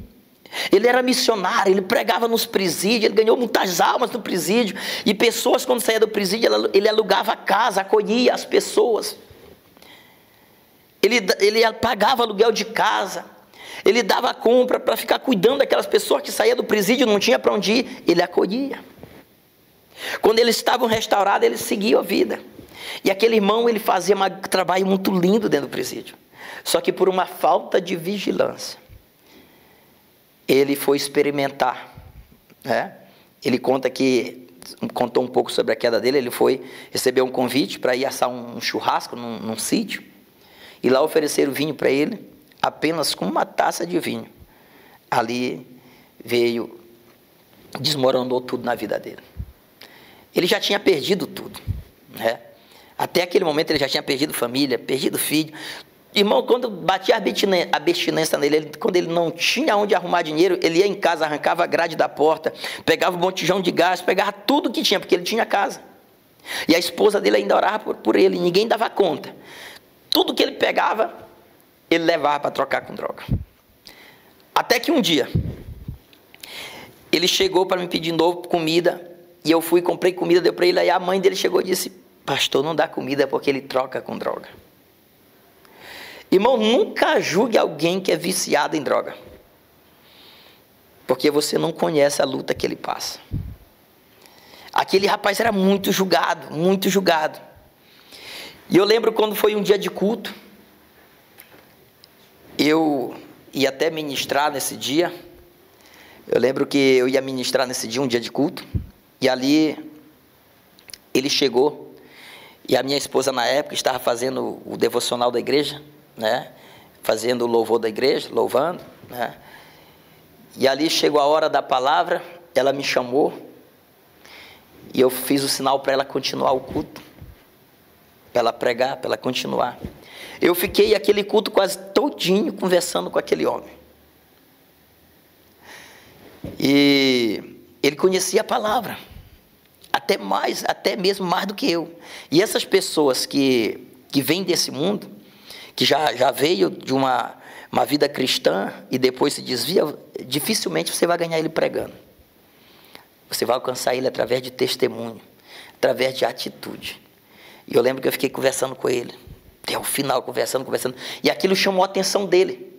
Ele era missionário, ele pregava nos presídios, ele ganhou muitas almas no presídio. E pessoas, quando saía do presídio, ele alugava a casa, acolhia as pessoas. Ele pagava aluguel de casa. Ele dava compra para ficar cuidando daquelas pessoas que saíam do presídio, não tinha para onde ir, ele acolhia. Quando eles estavam restaurados, eles seguiam a vida. E aquele irmão, ele fazia um trabalho muito lindo dentro do presídio. Só que por uma falta de vigilância, ele foi experimentar, né? Ele contou um pouco sobre a queda dele. Ele foi receber um convite para ir assar um churrasco num sítio, e lá ofereceram vinho para ele, apenas com uma taça de vinho. Ali desmoronou tudo na vida dele. Ele já tinha perdido tudo, né? Até aquele momento ele já tinha perdido família, perdido filho. Irmão, quando batia a abstinência nele, quando ele não tinha onde arrumar dinheiro, ele ia em casa, arrancava a grade da porta, pegava um botijão de gás, pegava tudo que tinha, porque ele tinha casa. E a esposa dele ainda orava por ele, ninguém dava conta. Tudo que ele pegava, ele levava para trocar com droga. Até que um dia, ele chegou para me pedir de novo comida, e eu fui, comprei comida, deu para ele, aí a mãe dele chegou e disse, pastor, não dá comida porque ele troca com droga. Irmão, nunca julgue alguém que é viciado em droga, porque você não conhece a luta que ele passa. Aquele rapaz era muito julgado, muito julgado. E eu lembro quando foi um dia de culto, eu ia até ministrar nesse dia. Eu lembro que eu ia ministrar nesse dia, um dia de culto, e ali ele chegou, e a minha esposa na época estava fazendo o devocional da igreja, né? Fazendo o louvor da igreja, louvando, né? E ali chegou a hora da palavra, ela me chamou, e eu fiz o sinal para ela continuar o culto, para ela pregar, para ela continuar. Eu fiquei aquele culto quase todinho conversando com aquele homem. E ele conhecia a palavra, até mesmo mais do que eu. E essas pessoas que vêm desse mundo, que já veio de uma vida cristã e depois se desvia, dificilmente você vai ganhar ele pregando. Você vai alcançar ele através de testemunho, através de atitude. E eu lembro que eu fiquei conversando com ele, até o final, conversando. E aquilo chamou a atenção dele.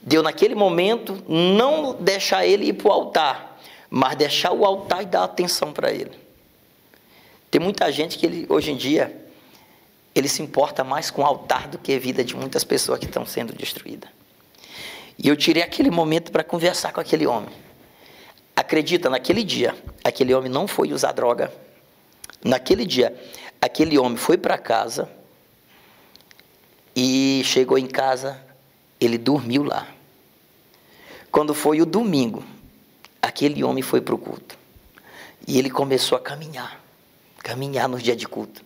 Deu naquele momento, não deixar ele ir para o altar, mas deixar o altar e dar atenção para ele. Tem muita gente que hoje em dia, ele se importa mais com o altar do que a vida de muitas pessoas que estão sendo destruídas. E eu tirei aquele momento para conversar com aquele homem. Acredita, naquele dia, aquele homem não foi usar droga. Naquele dia, aquele homem foi para casa e chegou em casa, ele dormiu lá. Quando foi o domingo, aquele homem foi para o culto. E ele começou a caminhar nos dias de culto.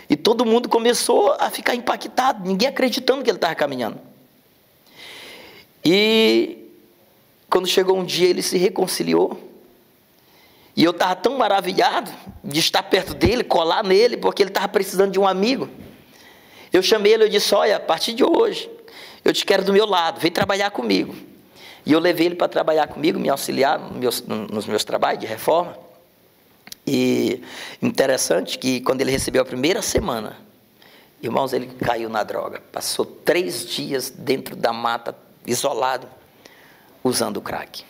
E todo mundo começou a ficar impactado, ninguém acreditando que ele estava caminhando. E quando chegou um dia, ele se reconciliou. E eu estava tão maravilhado de estar perto dele, colar nele, porque ele estava precisando de um amigo. Eu chamei ele, eu disse, olha, a partir de hoje, eu te quero do meu lado, vem trabalhar comigo. E eu levei ele para trabalhar comigo, me auxiliar nos meus trabalhos de reforma. E interessante que quando ele recebeu a primeira semana, irmãos, ele caiu na droga. Passou 3 dias dentro da mata, isolado, usando crack.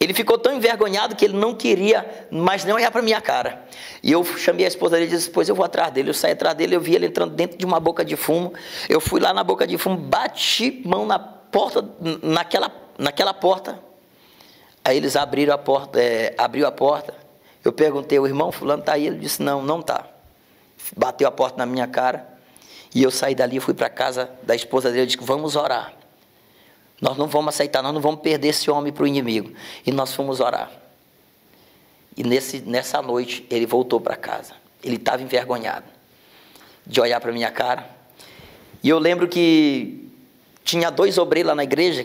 Ele ficou tão envergonhado que ele não queria mais nem olhar para a minha cara. E eu chamei a esposa dele e disse, depois eu vou atrás dele. Eu saí atrás dele, eu vi ele entrando dentro de uma boca de fumo. Eu fui lá na boca de fumo, bati mão na porta, naquela porta. Aí eles abriu a porta. Eu perguntei, o irmão fulano está aí? Ele disse, não está. Bateu a porta na minha cara. E eu saí dali, fui para a casa da esposa dele. Eu disse, vamos orar. Nós não vamos aceitar, nós não vamos perder esse homem para o inimigo. E nós fomos orar. E nessa noite, ele voltou para casa. Ele estava envergonhado de olhar para a minha cara. E eu lembro que tinha 2 obreiros lá na igreja,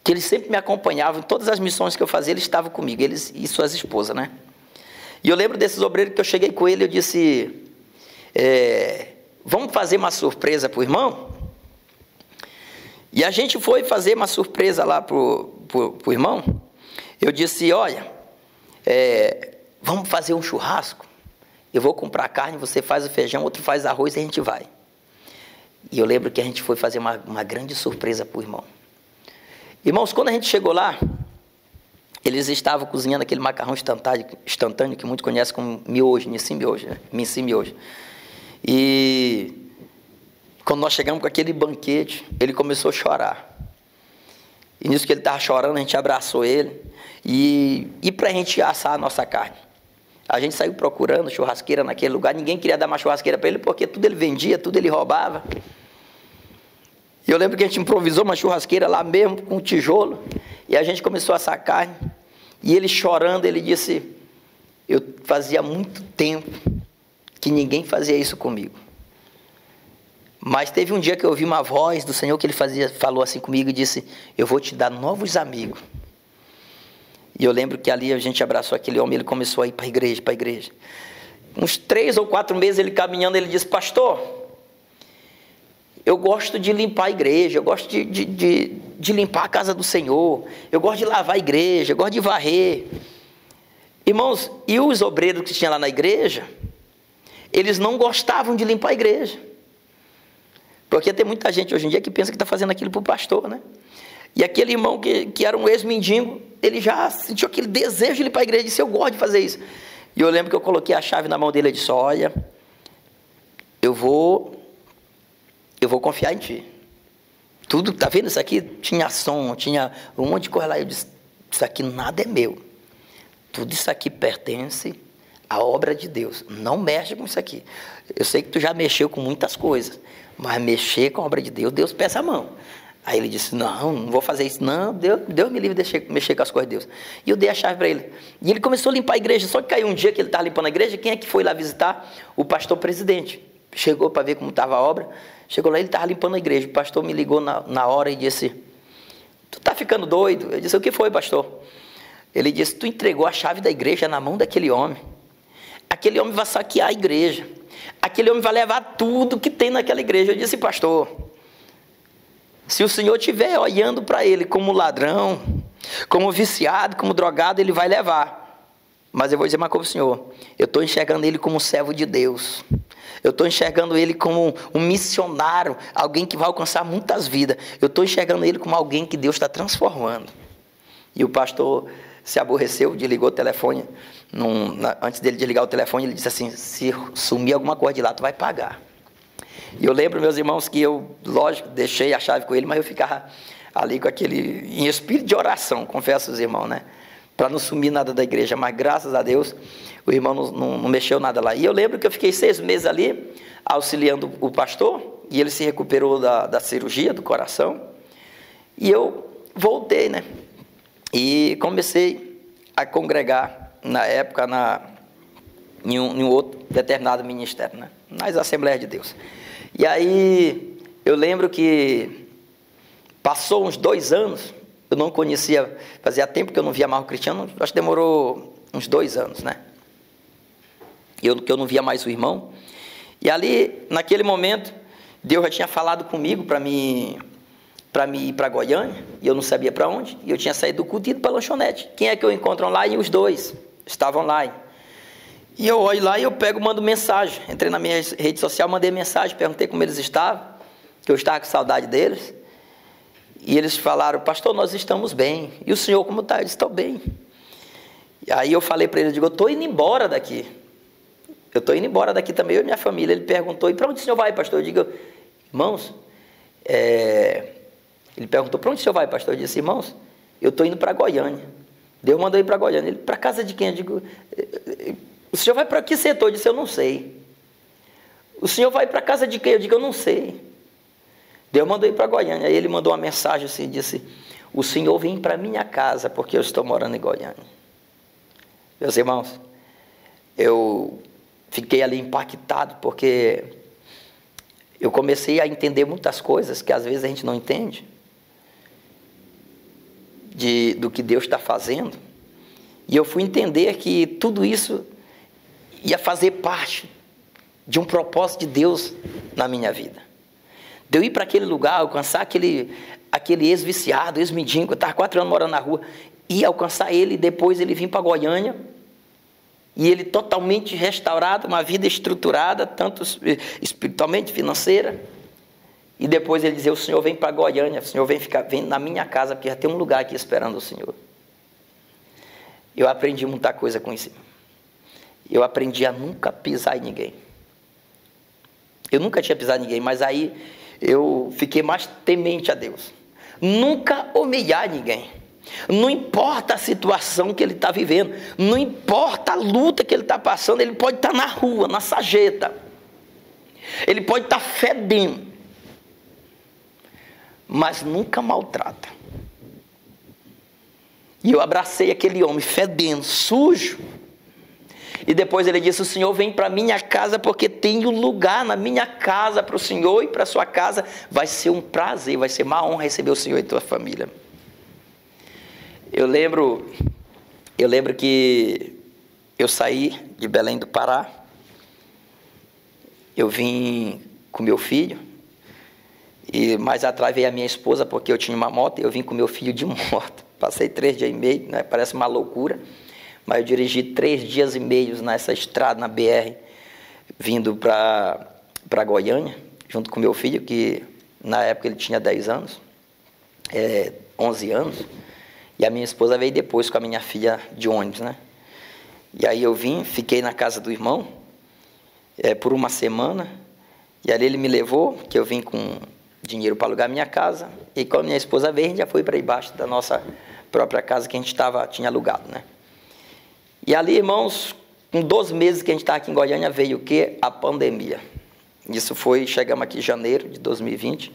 que eles sempre me acompanhavam. Em todas as missões que eu fazia, eles estavam comigo, eles e suas esposas, né? E eu lembro desses obreiros que eu cheguei com ele, eu disse, vamos fazer uma surpresa para o irmão? E a gente foi fazer uma surpresa lá para o irmão. Eu disse, olha, vamos fazer um churrasco? Eu vou comprar carne, você faz o feijão, outro faz arroz e a gente vai. E eu lembro que a gente foi fazer uma grande surpresa para o irmão. Irmãos, quando a gente chegou lá, eles estavam cozinhando aquele macarrão instantâneo que muitos conhecem como miojo, miojo. E quando nós chegamos com aquele banquete, ele começou a chorar. E nisso que ele estava chorando, a gente abraçou ele. E para a gente assar a nossa carne. A gente saiu procurando churrasqueira naquele lugar. Ninguém queria dar uma churrasqueira para ele, porque tudo ele vendia, tudo ele roubava. E eu lembro que a gente improvisou uma churrasqueira lá mesmo, com um tijolo. E a gente começou a assar carne. E ele chorando, ele disse, eu fazia muito tempo que ninguém fazia isso comigo. Mas teve um dia que eu ouvi uma voz do Senhor que ele falou assim comigo e disse, eu vou te dar novos amigos. E eu lembro que ali a gente abraçou aquele homem, ele começou a ir para a igreja. Uns 3 ou 4 meses ele caminhando, ele disse, pastor, eu gosto de limpar a igreja, eu gosto de limpar a casa do Senhor, eu gosto de lavar a igreja, eu gosto de varrer. Irmãos, e os obreiros que tinham lá na igreja, eles não gostavam de limpar a igreja. Porque tem muita gente hoje em dia que pensa que está fazendo aquilo para o pastor, né? E aquele irmão que era um ex-mendigo, ele já sentiu aquele desejo de limpar a igreja, disse, eu gosto de fazer isso. E eu lembro que eu coloquei a chave na mão dele e disse, olha, eu vou confiar em ti. Tudo, tá vendo isso aqui? Tinha som, tinha um monte de coisa lá. Eu disse, isso aqui nada é meu. Tudo isso aqui pertence à obra de Deus. Não mexe com isso aqui. Eu sei que tu já mexeu com muitas coisas, mas mexer com a obra de Deus, Deus pesa a mão. Aí ele disse, não vou fazer isso. Não, Deus me livre de mexer com as coisas de Deus. E eu dei a chave para ele. E ele começou a limpar a igreja. Só que caiu um dia que ele estava limpando a igreja, quem é que foi lá visitar? O pastor presidente. Chegou para ver como estava a obra. Chegou lá, ele estava limpando a igreja. O pastor me ligou na hora e disse, tu está ficando doido? Eu disse, o que foi, pastor? Ele disse, tu entregou a chave da igreja na mão daquele homem. Aquele homem vai saquear a igreja. Aquele homem vai levar tudo que tem naquela igreja. Eu disse, pastor, se o senhor estiver olhando para ele como ladrão, Como viciado, como drogado, ele vai levar. Mas eu vou dizer uma coisa para o senhor, eu estou enxergando ele como um servo de Deus. Eu estou enxergando ele como um missionário, alguém que vai alcançar muitas vidas. Eu estou enxergando ele como alguém que Deus está transformando. E o pastor se aborreceu, desligou o telefone. Antes dele desligar o telefone, ele disse assim, se sumir alguma coisa de lá, tu vai pagar. E eu lembro, meus irmãos, que eu, lógico, deixei a chave com ele, mas eu ficava ali com aquele, em espírito de oração, confesso aos irmãos, né? Para não sumir nada da igreja, mas graças a Deus, o irmão não mexeu nada lá. E eu lembro que eu fiquei 6 meses ali, auxiliando o pastor, e ele se recuperou da cirurgia do coração, e eu voltei, né? E comecei a congregar, na época, em um outro determinado ministério, né? Nas Assembleias de Deus. E aí, eu lembro que passou uns 2 anos, eu não conhecia, fazia tempo que eu não via mais o Cristiano, acho que demorou uns 2 anos, né? Que eu não via mais o irmão. E ali, naquele momento, Deus já tinha falado comigo para mim ir para Goiânia, e eu não sabia para onde, e eu tinha saído do culto e ido para a lanchonete. Quem é que eu encontro online? E os 2 estavam online. E eu olho lá e eu mando mensagem. Entrei na minha rede social, mandei mensagem, perguntei como eles estavam, que eu estava com saudade deles. E eles falaram, pastor, nós estamos bem. E o senhor como está? Eles estão bem. E aí eu falei para ele, eu digo, eu estou indo embora daqui. Eu estou indo embora daqui também, eu e minha família. Ele perguntou, e para onde o senhor vai, pastor? Eu digo, irmãos, ele perguntou, para onde o senhor vai, pastor? Eu disse, irmãos, eu estou indo para Goiânia. Deus mandou ir para Goiânia. Ele, para casa de quem? Eu digo, o senhor vai para que setor? Eu disse, eu não sei. O senhor vai para casa de quem? Eu digo, eu não sei. Deus mandou ir para Goiânia. Aí ele mandou uma mensagem assim, disse, o senhor vem para minha casa, porque eu estou morando em Goiânia. Meus irmãos, eu fiquei ali impactado, porque eu comecei a entender muitas coisas que às vezes a gente não entende, do que Deus está fazendo. E eu fui entender que tudo isso ia fazer parte de um propósito de Deus na minha vida. De eu ir para aquele lugar, alcançar aquele ex-viciado, ex-mendigo, eu estava 4 anos morando na rua, e alcançar ele, e depois ele vir para Goiânia, e ele totalmente restaurado, uma vida estruturada, tanto espiritualmente, financeira, e depois ele dizer, o senhor vem para Goiânia, o senhor vem na minha casa, porque já tem um lugar aqui esperando o senhor. Eu aprendi muita coisa com isso. Eu aprendi a nunca pisar em ninguém. Eu nunca tinha pisado em ninguém, mas aí eu fiquei mais temente a Deus. Nunca humilhar ninguém. Não importa a situação que ele está vivendo, não importa a luta que ele está passando, ele pode estar na rua, na sarjeta, ele pode estar fedendo, mas nunca maltrata. E eu abracei aquele homem fedendo, sujo, e depois ele disse, o senhor vem para minha casa, porque tem um lugar na minha casa para o senhor e para a sua casa, vai ser um prazer, vai ser uma honra receber o senhor e tua família. Eu lembro que eu saí de Belém do Pará, eu vim com meu filho, e mais atrás veio a minha esposa, porque eu tinha uma moto, e eu vim com meu filho de moto. Passei 3 dias e meio, né? Parece uma loucura, mas eu dirigi 3 dias e meio nessa estrada, na BR, vindo para Goiânia, junto com meu filho, que na época ele tinha 10 anos, 11 anos, e a minha esposa veio depois com a minha filha de ônibus, né? E aí eu vim, fiquei na casa do irmão, por uma semana, e ali ele me levou, que eu vim com dinheiro para alugar minha casa, e quando a minha esposa veio, a gente já foi para embaixo da nossa própria casa que a gente tinha alugado, né? E ali, irmãos, com 12 meses que a gente estava aqui em Goiânia, veio o quê? A pandemia. Isso chegamos aqui em janeiro de 2020,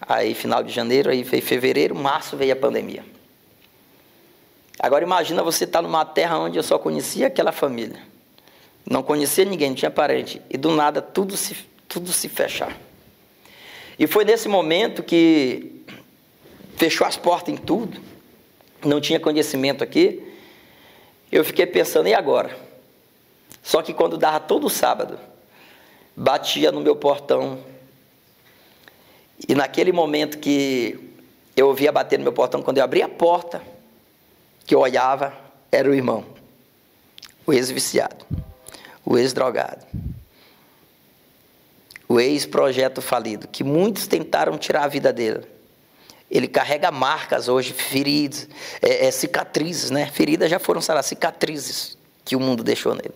aí final de janeiro, aí veio fevereiro, março veio a pandemia. Agora imagina você estar numa terra onde eu só conhecia aquela família, não conhecia ninguém, não tinha parente, e do nada tudo se fechar. E foi nesse momento que fechou as portas em tudo, não tinha conhecimento aqui, eu fiquei pensando, e agora? Só que quando dava todo sábado, batia no meu portão, e naquele momento que eu ouvia bater no meu portão, quando eu abri a porta, que eu olhava era o irmão, o ex-viciado, o ex-drogado, o ex-projeto falido, que muitos tentaram tirar a vida dele. Ele carrega marcas hoje, feridas, cicatrizes, né? Feridas já foram, sei lá, cicatrizes que o mundo deixou nele.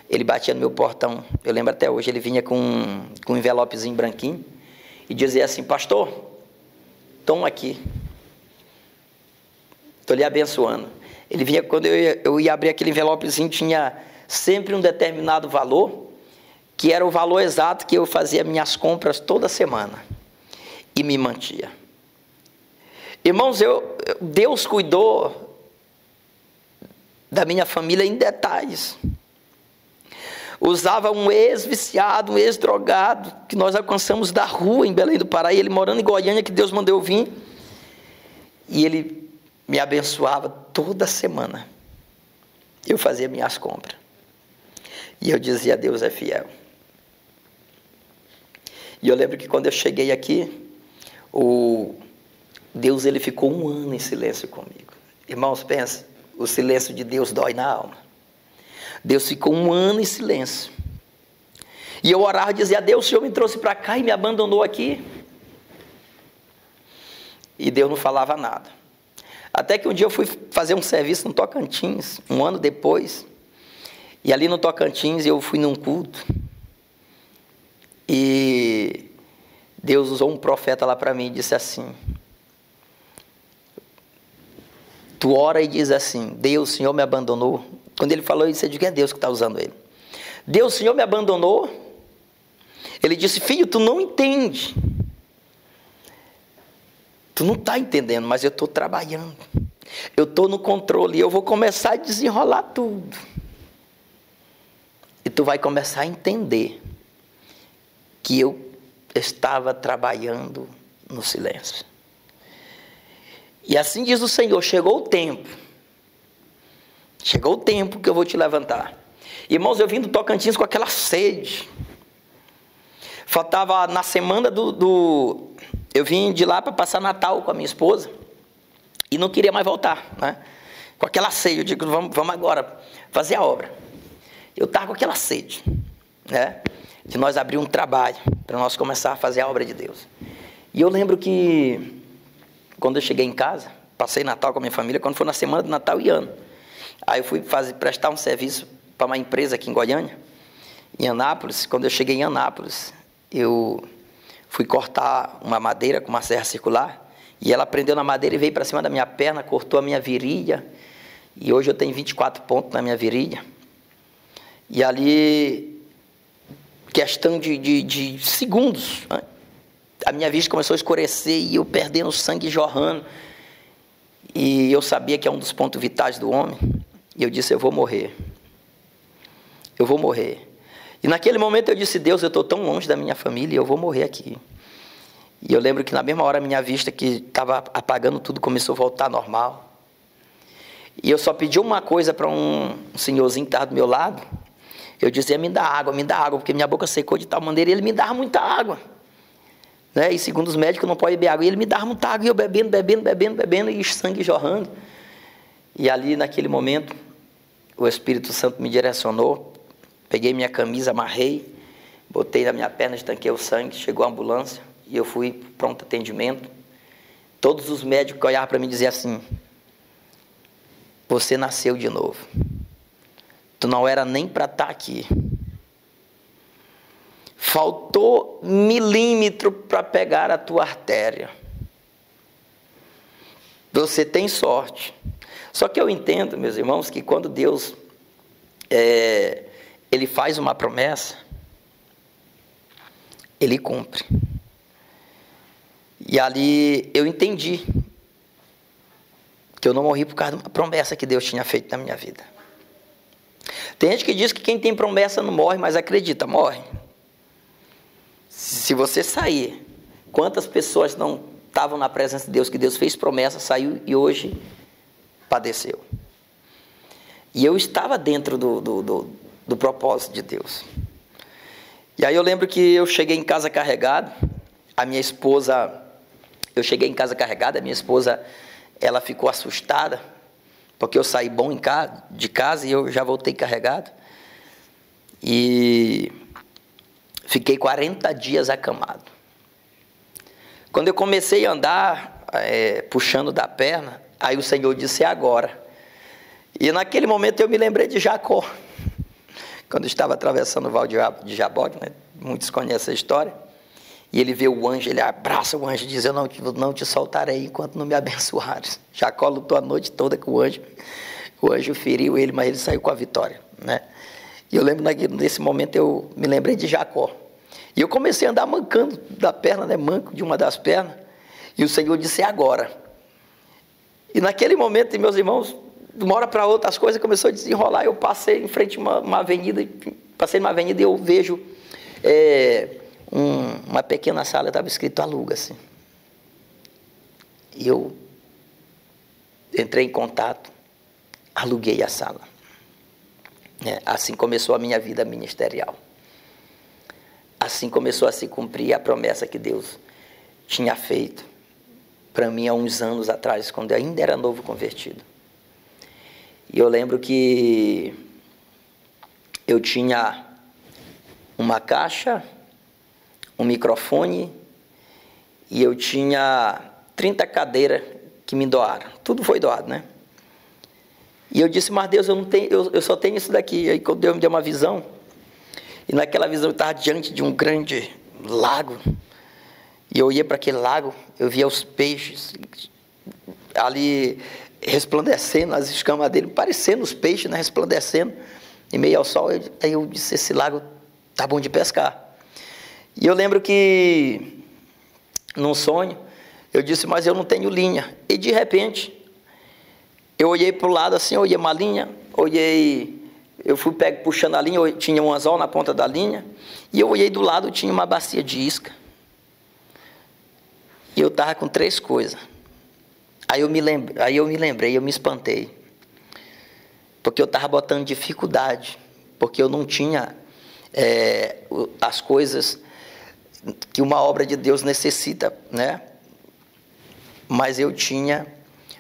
Ele batia no meu portão, eu lembro até hoje, ele vinha com um envelopezinho branquinho e dizia assim: pastor, toma aqui, estou lhe abençoando. Ele vinha, quando eu ia abrir aquele envelopezinho, tinha sempre um determinado valor, que era o valor exato que eu fazia minhas compras toda semana e me mantia. Irmãos, Deus cuidou da minha família em detalhes. Usava um ex-viciado, um ex-drogado, que nós alcançamos da rua em Belém do Pará, e ele morando em Goiânia, que Deus mandou eu vir, e ele me abençoava toda semana. Eu fazia minhas compras, e eu dizia: Deus é fiel. E eu lembro que quando eu cheguei aqui, Deus, ele ficou 1 ano em silêncio comigo. Irmãos, pensa, o silêncio de Deus dói na alma. Deus ficou 1 ano em silêncio. E eu orava e dizia: Deus, o Senhor me trouxe para cá e me abandonou aqui. E Deus não falava nada. Até que um dia eu fui fazer um serviço no Tocantins, 1 ano depois. E ali no Tocantins eu fui num culto. E Deus usou um profeta lá para mim e disse assim: tu ora e diz assim: Deus, o Senhor me abandonou. Quando ele falou isso, eu digo: é Deus que está usando ele. Deus, o Senhor me abandonou. Ele disse: filho, tu não entende. Tu não está entendendo, mas eu estou trabalhando. Eu estou no controle e eu vou começar a desenrolar tudo. E tu vai começar a entender que eu estava trabalhando no silêncio. E assim diz o Senhor: chegou o tempo. Chegou o tempo que eu vou te levantar. Irmãos, eu vim do Tocantins com aquela sede. Faltava na semana eu vim de lá para passar Natal com a minha esposa. E não queria mais voltar, né? Com aquela sede, eu digo: vamos agora fazer a obra. Eu estava com aquela sede, né? De nós abrir um trabalho, para nós começar a fazer a obra de Deus. E eu lembro que, quando eu cheguei em casa, passei Natal com a minha família, quando foi na semana de Natal e Ano. Aí eu fui prestar um serviço para uma empresa aqui em Goiânia, em Anápolis. Quando eu cheguei em Anápolis, eu fui cortar uma madeira com uma serra circular, e ela prendeu na madeira e veio para cima da minha perna, cortou a minha virilha, e hoje eu tenho 24 pontos na minha virilha. E ali, questão de segundos, né? A minha vista começou a escurecer e eu perdendo sangue, jorrando. E eu sabia que é um dos pontos vitais do homem. E eu disse: eu vou morrer. Eu vou morrer. E naquele momento eu disse: Deus, eu estou tão longe da minha família e eu vou morrer aqui. E eu lembro que na mesma hora a minha vista, que estava apagando tudo, começou a voltar normal. E eu só pedi uma coisa para um senhorzinho que estava do meu lado. Eu dizia: me dá água, porque minha boca secou de tal maneira, e ele me dava muita água, né? E segundo os médicos, não pode beber água, e ele me dava muita água, e eu bebendo, e sangue jorrando. E ali, naquele momento, o Espírito Santo me direcionou, peguei minha camisa, amarrei, botei na minha perna, estanquei o sangue, chegou a ambulância, e eu fui para pronto atendimento. Todos os médicos que olhavam para mim diziam assim: você nasceu de novo. Tu não era nem para estar aqui. Faltou milímetro para pegar a tua artéria. Você tem sorte. Só que eu entendo, meus irmãos, que quando Deus ele faz uma promessa, ele cumpre. E ali eu entendi que eu não morri por causa de uma promessa que Deus tinha feito na minha vida. Tem gente que diz que quem tem promessa não morre, mas acredita, morre. Se você sair, quantas pessoas não estavam na presença de Deus, que Deus fez promessa, saiu e hoje padeceu. E eu estava dentro do propósito de Deus. E aí eu lembro que eu cheguei em casa carregado, a minha esposa, ela ficou assustada, porque eu saí bom de casa e eu já voltei carregado. E fiquei 40 dias acamado. Quando eu comecei a andar, puxando da perna, aí o Senhor disse: é agora. E naquele momento eu me lembrei de Jacó, quando estava atravessando o Val de Jaboque, né? Muitos conhecem a história. E ele vê o anjo, ele abraça o anjo e diz: eu não te soltarei enquanto não me abençoares. Jacó lutou a noite toda com o anjo feriu ele, mas ele saiu com a vitória, né? E eu lembro nesse momento, eu me lembrei de Jacó. E eu comecei a andar mancando da perna, né? Manco de uma das pernas. E o Senhor disse: é agora. E naquele momento, meus irmãos, de uma hora para outra, as coisas começaram a desenrolar. Eu passei em frente a uma avenida, e eu vejo uma pequena sala, estava escrito aluga-se. E eu entrei em contato, aluguei a sala. Assim começou a minha vida ministerial. Assim começou a se cumprir a promessa que Deus tinha feito para mim há uns anos atrás, quando eu ainda era novo convertido. E eu lembro que eu tinha uma caixa, um microfone, e eu tinha 30 cadeiras que me doaram. Tudo foi doado, né? E eu disse: mas Deus, eu só tenho isso daqui. Aí quando Deus me deu uma visão, e naquela visão eu estava diante de um grande lago, e eu ia para aquele lago, eu via os peixes ali resplandecendo, as escamas dele, parecendo os peixes, né, resplandecendo, em meio ao sol. Aí eu disse: esse lago tá bom de pescar. E eu lembro que, num sonho, eu disse: mas eu não tenho linha. E de repente, eu olhei para o lado assim, eu olhei uma linha, eu fui puxando a linha, eu tinha um anzol na ponta da linha, e eu olhei do lado, tinha uma bacia de isca. E eu estava com 3 coisas. Aí eu me lembrei, eu me espantei. Porque eu estava botando dificuldade, porque eu não tinha as coisas que uma obra de Deus necessita, né? Mas eu tinha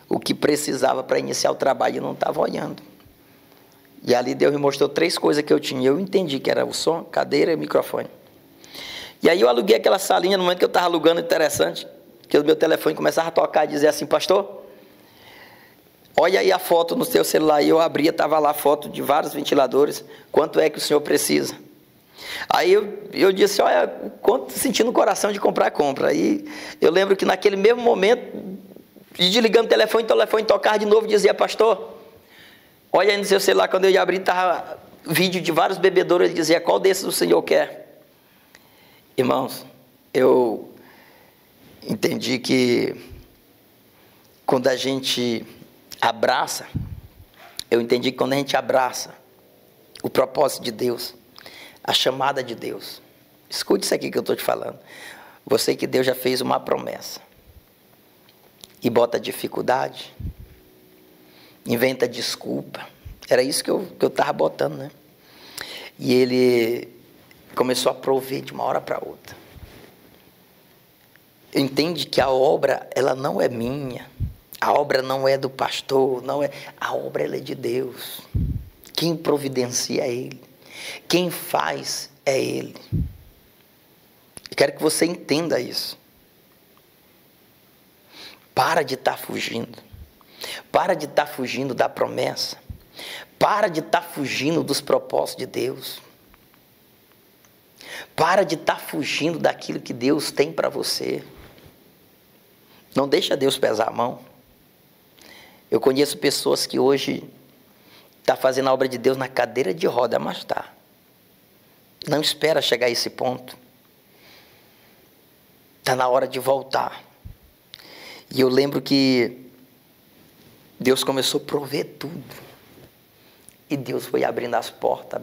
o que precisava para iniciar o trabalho e não estava olhando. E ali Deus me mostrou 3 coisas que eu tinha. Eu entendi que era o som, cadeira e microfone. E aí eu aluguei aquela salinha. No momento que eu estava alugando, interessante, que o meu telefone começava a tocar e dizer assim: pastor, olha aí a foto no seu celular. E eu abria, estava lá a foto de vários ventiladores. Quanto é que o senhor precisa? Aí eu disse: olha, quanto sentindo no coração de comprar, compra. Aí eu lembro que naquele mesmo momento, desligando o telefone tocava de novo e dizia: pastor, olha aí no seu celular. Quando eu ia abrir, estava vídeo de vários bebedouros. Ele dizia: qual desses o senhor quer? Irmãos, eu entendi que quando a gente abraça, o propósito de Deus, a chamada de Deus, escute isso aqui que eu estou te falando. Você que Deus já fez uma promessa e bota dificuldade, inventa desculpa. Era isso que eu estava botando, né? E ele começou a prover de uma hora para outra. Entende que a obra, ela não é minha. A obra não é do pastor, a obra ela é de Deus. Quem providencia é Ele. Quem faz é Ele. Eu quero que você entenda isso. Para de estar fugindo. Para de estar fugindo da promessa. Para de estar fugindo dos propósitos de Deus. Para de estar fugindo daquilo que Deus tem para você. Não deixa Deus pesar a mão. Eu conheço pessoas que hoje estão fazendo a obra de Deus na cadeira de roda, mas está. Não espera chegar a esse ponto. Está na hora de voltar. E eu lembro que Deus começou a prover tudo. E Deus foi abrindo as portas.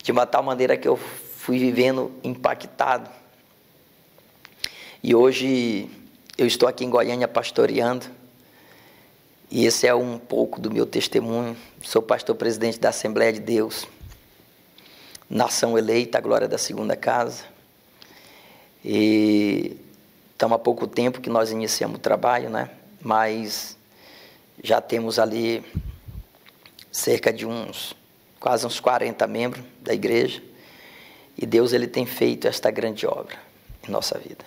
De uma tal maneira que eu fui vivendo impactado. E hoje eu estou aqui em Goiânia pastoreando. E esse é um pouco do meu testemunho. Sou pastor-presidente da Assembleia de Deus. Nação eleita, a glória da segunda casa. E estamos há pouco tempo que nós iniciamos o trabalho, né? Mas já temos ali cerca de quase uns 40 membros da igreja. E Deus, Ele tem feito esta grande obra em nossa vida.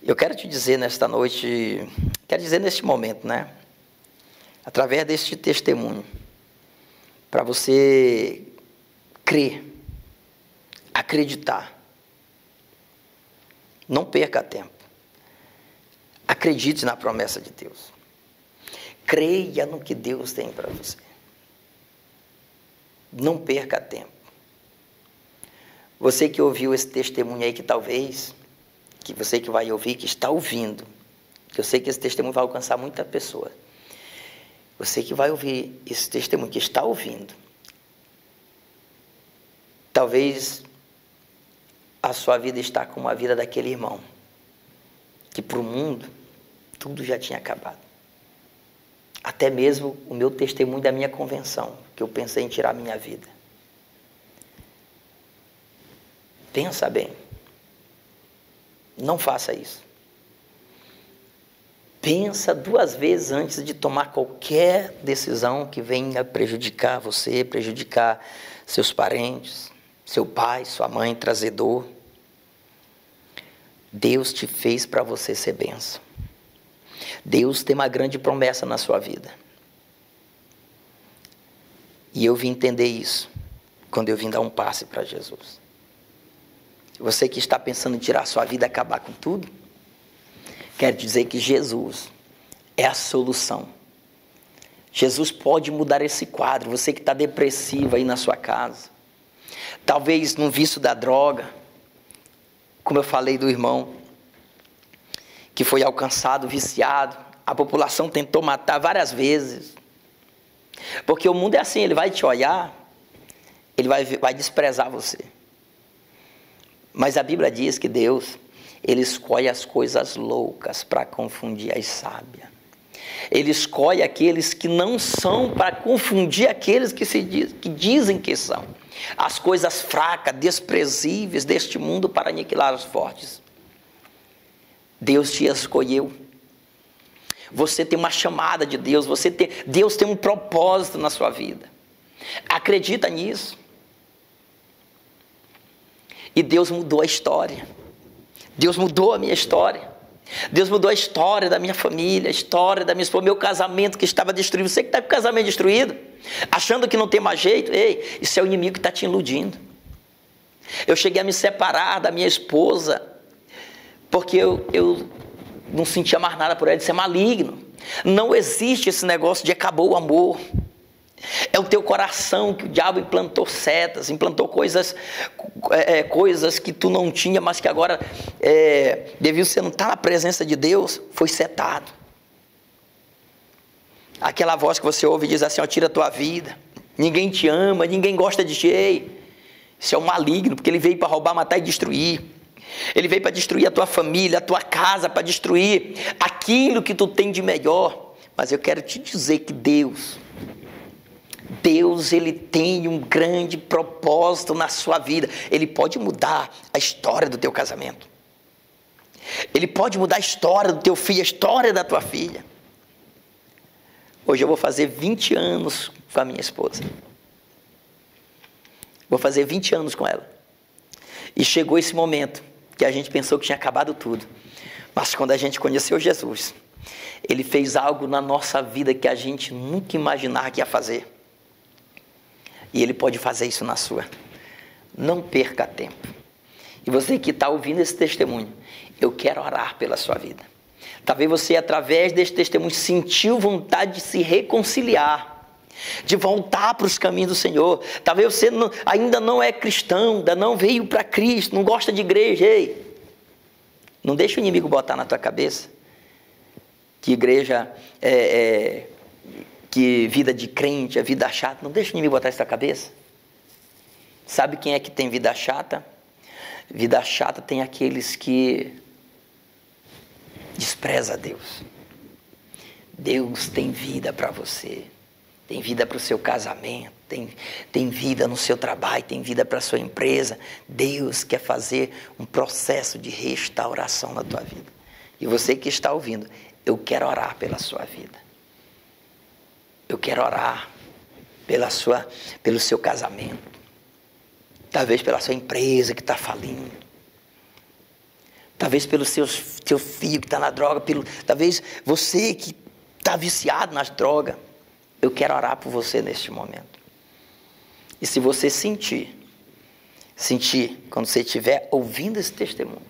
Eu quero te dizer nesta noite, quero dizer neste momento, né? Através deste testemunho, para você crer, acreditar. Não perca tempo. Acredite na promessa de Deus. Creia no que Deus tem para você. Não perca tempo. Você que ouviu esse testemunho aí, que talvez, que você que vai ouvir, que está ouvindo, que eu sei que esse testemunho vai alcançar muita pessoa. Você que vai ouvir esse testemunho, que está ouvindo, talvez a sua vida está como a vida daquele irmão, que para o mundo tudo já tinha acabado. Até mesmo o meu testemunho da minha convenção, que eu pensei em tirar a minha vida. Pensa bem. Não faça isso. Pensa 2 vezes antes de tomar qualquer decisão que venha prejudicar você, prejudicar seus parentes, seu pai, sua mãe, trazer dor. Deus te fez para você ser bênção. Deus tem uma grande promessa na sua vida. E eu vim entender isso quando eu vim dar um passe para Jesus. Você que está pensando em tirar a sua vida e acabar com tudo, quero dizer que Jesus é a solução. Jesus pode mudar esse quadro. Você que está depressivo aí na sua casa, talvez no vício da droga, como eu falei do irmão que foi alcançado, viciado, a população tentou matar várias vezes, porque o mundo é assim, ele vai te olhar, ele vai desprezar você. Mas a Bíblia diz que Deus, Ele escolhe as coisas loucas para confundir as sábias. Ele escolhe aqueles que não são para confundir aqueles que dizem que são. As coisas fracas, desprezíveis deste mundo para aniquilar os fortes. Deus te escolheu. Você tem uma chamada de Deus. Deus tem um propósito na sua vida. Acredita nisso. E Deus mudou a história. Deus mudou a minha história. Deus mudou a história da minha família, a história da minha esposa, meu casamento que estava destruído. Você que está com o casamento destruído, achando que não tem mais jeito, ei, isso é o inimigo que está te iludindo. Eu cheguei a me separar da minha esposa, porque eu não sentia mais nada por ela, isso é maligno. Não existe esse negócio de acabou o amor. É o teu coração que o diabo implantou setas, implantou coisas que tu não tinha, mas que agora, devido você não estar na presença de Deus, foi setado. Aquela voz que você ouve diz assim, ó, tira a tua vida, ninguém te ama, ninguém gosta de ti. Isso é um maligno, porque ele veio para roubar, matar e destruir. Ele veio para destruir a tua família, a tua casa, para destruir aquilo que tu tem de melhor. Mas eu quero te dizer que Deus, Ele tem um grande propósito na sua vida. Ele pode mudar a história do teu casamento. Ele pode mudar a história do teu filho, a história da tua filha. Hoje eu vou fazer 20 anos com a minha esposa. Vou fazer 20 anos com ela. E chegou esse momento que a gente pensou que tinha acabado tudo. Mas quando a gente conheceu Jesus, Ele fez algo na nossa vida que a gente nunca imaginava que ia fazer. E Ele pode fazer isso na sua. Não perca tempo. E você que está ouvindo esse testemunho, eu quero orar pela sua vida. Talvez você, através desse testemunho, sentiu vontade de se reconciliar, de voltar para os caminhos do Senhor. Talvez você ainda não é cristão, ainda não veio para Cristo, não gosta de igreja. Ei, não deixa o inimigo botar na tua cabeça que igreja que vida de crente é vida chata. Não deixa o inimigo botar isso na cabeça. Sabe quem é que tem vida chata? Vida chata tem aqueles que desprezam Deus. Deus tem vida para você. Tem vida para o seu casamento. Tem vida no seu trabalho. Tem vida para a sua empresa. Deus quer fazer um processo de restauração na tua vida. E você que está ouvindo, eu quero orar pela sua vida. Eu quero orar pelo seu casamento. Talvez pela sua empresa que está falindo. Talvez pelo seu filho que está na droga. Talvez você que está viciado nas drogas. Eu quero orar por você neste momento. E se você sentir, quando você estiver ouvindo esse testemunho,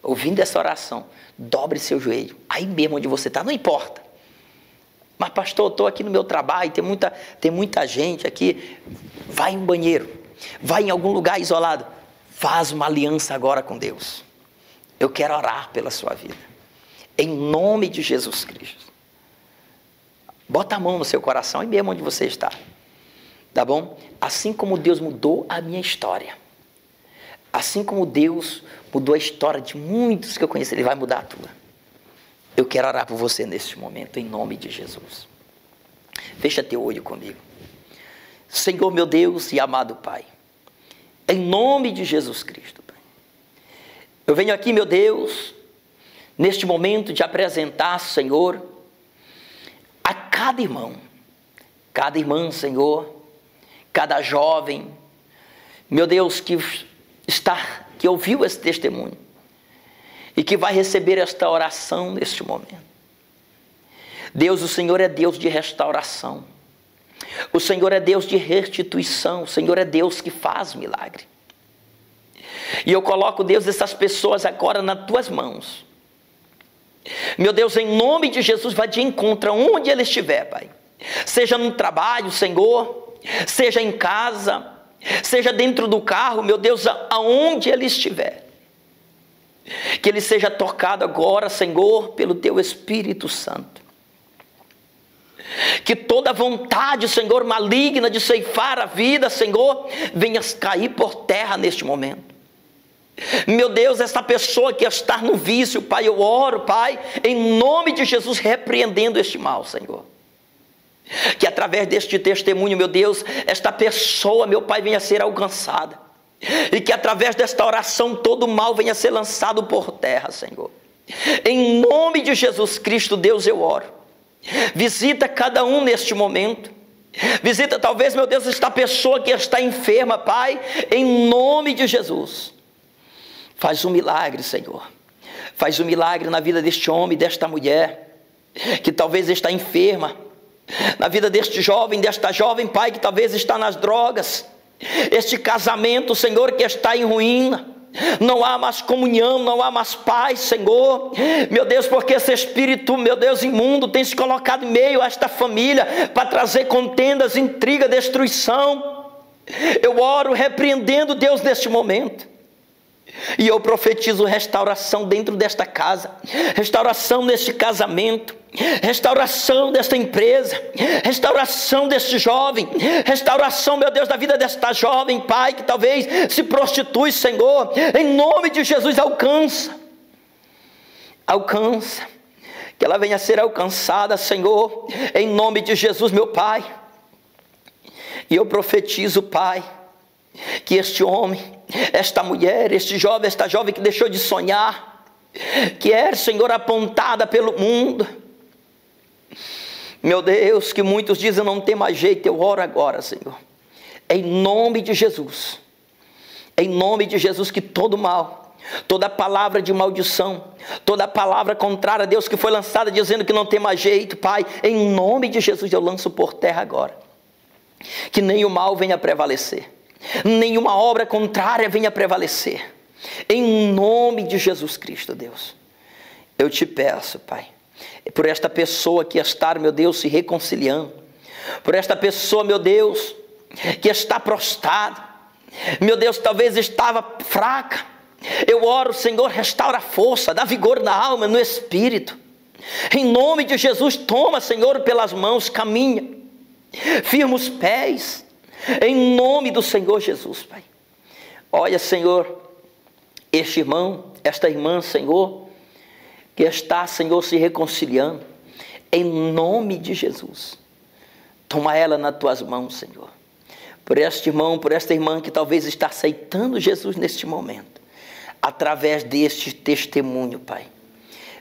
ouvindo essa oração, dobre seu joelho. Aí mesmo onde você está, não importa. Mas pastor, eu estou aqui no meu trabalho, tem muita gente aqui. Vai em um banheiro, vai em algum lugar isolado. Faz uma aliança agora com Deus. Eu quero orar pela sua vida. Em nome de Jesus Cristo. Bota a mão no seu coração, aí mesmo onde você está. Tá bom? Assim como Deus mudou a minha história. Assim como Deus mudou a história de muitos que eu conheço, Ele vai mudar a tua. Eu quero orar por você neste momento, em nome de Jesus. Fecha teu olho comigo. Senhor meu Deus e amado Pai, em nome de Jesus Cristo, Pai, eu venho aqui, meu Deus, neste momento de apresentar, Senhor, a cada irmã, Senhor, cada jovem, meu Deus, que ouviu esse testemunho e que vai receber esta oração neste momento. Deus, o Senhor é Deus de restauração. O Senhor é Deus de restituição. O Senhor é Deus que faz milagre. E eu coloco, Deus, essas pessoas agora nas tuas mãos. Meu Deus, em nome de Jesus, vai de encontro onde ele estiver, Pai. Seja no trabalho, Senhor, seja em casa, seja dentro do carro, meu Deus, aonde ele estiver. Que ele seja tocado agora, Senhor, pelo teu Espírito Santo. Que toda vontade, Senhor, maligna de ceifar a vida, Senhor, venha cair por terra neste momento. Meu Deus, essa pessoa que está no vício, Pai, eu oro, Pai, em nome de Jesus, repreendendo este mal, Senhor. Que através deste testemunho, meu Deus, esta pessoa, meu Pai, venha a ser alcançada. E que através desta oração todo o mal venha a ser lançado por terra, Senhor. Em nome de Jesus Cristo, Deus, eu oro. Visita cada um neste momento. Visita talvez, meu Deus, esta pessoa que está enferma, Pai, em nome de Jesus. Faz um milagre, Senhor. Faz um milagre na vida deste homem, desta mulher, que talvez está enferma. Na vida deste jovem, desta jovem, Pai, que talvez está nas drogas. Este casamento, Senhor, que está em ruína. Não há mais comunhão, não há mais paz, Senhor. Meu Deus, porque esse espírito, meu Deus, imundo tem se colocado em meio a esta família para trazer contendas, intriga, destruição. Eu oro repreendendo, Deus, neste momento. E eu profetizo restauração dentro desta casa, restauração neste casamento, restauração desta empresa, restauração deste jovem, restauração, meu Deus, da vida desta jovem, Pai, que talvez se prostitui, Senhor. Em nome de Jesus, alcança, que ela venha a ser alcançada, Senhor, em nome de Jesus, meu Pai. E eu profetizo, Pai, que este homem, esta mulher, este jovem, esta jovem que deixou de sonhar, que é, Senhor, apontada pelo mundo, meu Deus, que muitos dizem não tem mais jeito, eu oro agora, Senhor, em nome de Jesus, que todo mal, toda palavra de maldição, toda palavra contrária a Deus que foi lançada dizendo que não tem mais jeito, Pai, em nome de Jesus eu lanço por terra agora, que nem o mal venha prevalecer, nenhuma obra contrária venha prevalecer, em nome de Jesus Cristo, Deus. Eu te peço, Pai, por esta pessoa que está, meu Deus, se reconciliando, por esta pessoa, meu Deus, que está prostrada, meu Deus, talvez estava fraca. Eu oro, Senhor, restaura a força, dá vigor na alma, no espírito, em nome de Jesus. Toma, Senhor, pelas mãos, caminha, firma os pés, em nome do Senhor Jesus, Pai. Olha, Senhor, este irmão, esta irmã, Senhor, que está, Senhor, se reconciliando, em nome de Jesus, toma ela nas tuas mãos, Senhor. Por este irmão, por esta irmã que talvez está aceitando Jesus neste momento, através deste testemunho, Pai.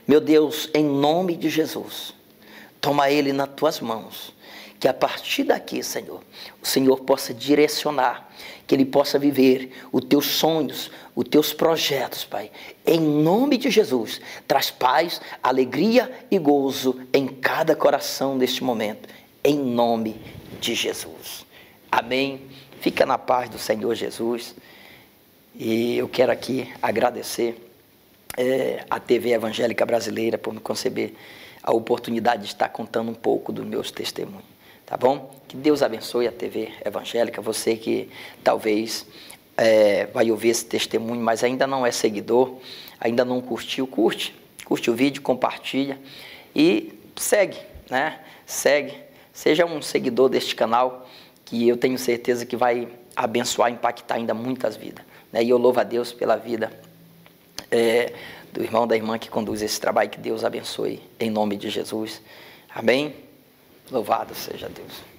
Meu Deus, em nome de Jesus, toma ele nas tuas mãos. que a partir daqui, Senhor, o Senhor possa direcionar, que ele possa viver os teus sonhos, os teus projetos, Pai. Em nome de Jesus, traz paz, alegria e gozo em cada coração neste momento, em nome de Jesus. Amém. Fica na paz do Senhor Jesus. E eu quero aqui agradecer a TV Evangélica Brasileira por me conceder a oportunidade de estar contando um pouco dos meus testemunhos, tá bom? Que Deus abençoe a TV Evangélica, você que talvez vai ouvir esse testemunho, mas ainda não é seguidor, ainda não curtiu, curte o vídeo, compartilha e segue, né? Segue, seja um seguidor deste canal, que eu tenho certeza que vai abençoar, impactar ainda muitas vidas, né? E eu louvo a Deus pela vida do irmão, da irmã que conduz esse trabalho, que Deus abençoe, em nome de Jesus. Amém? Louvado seja Deus.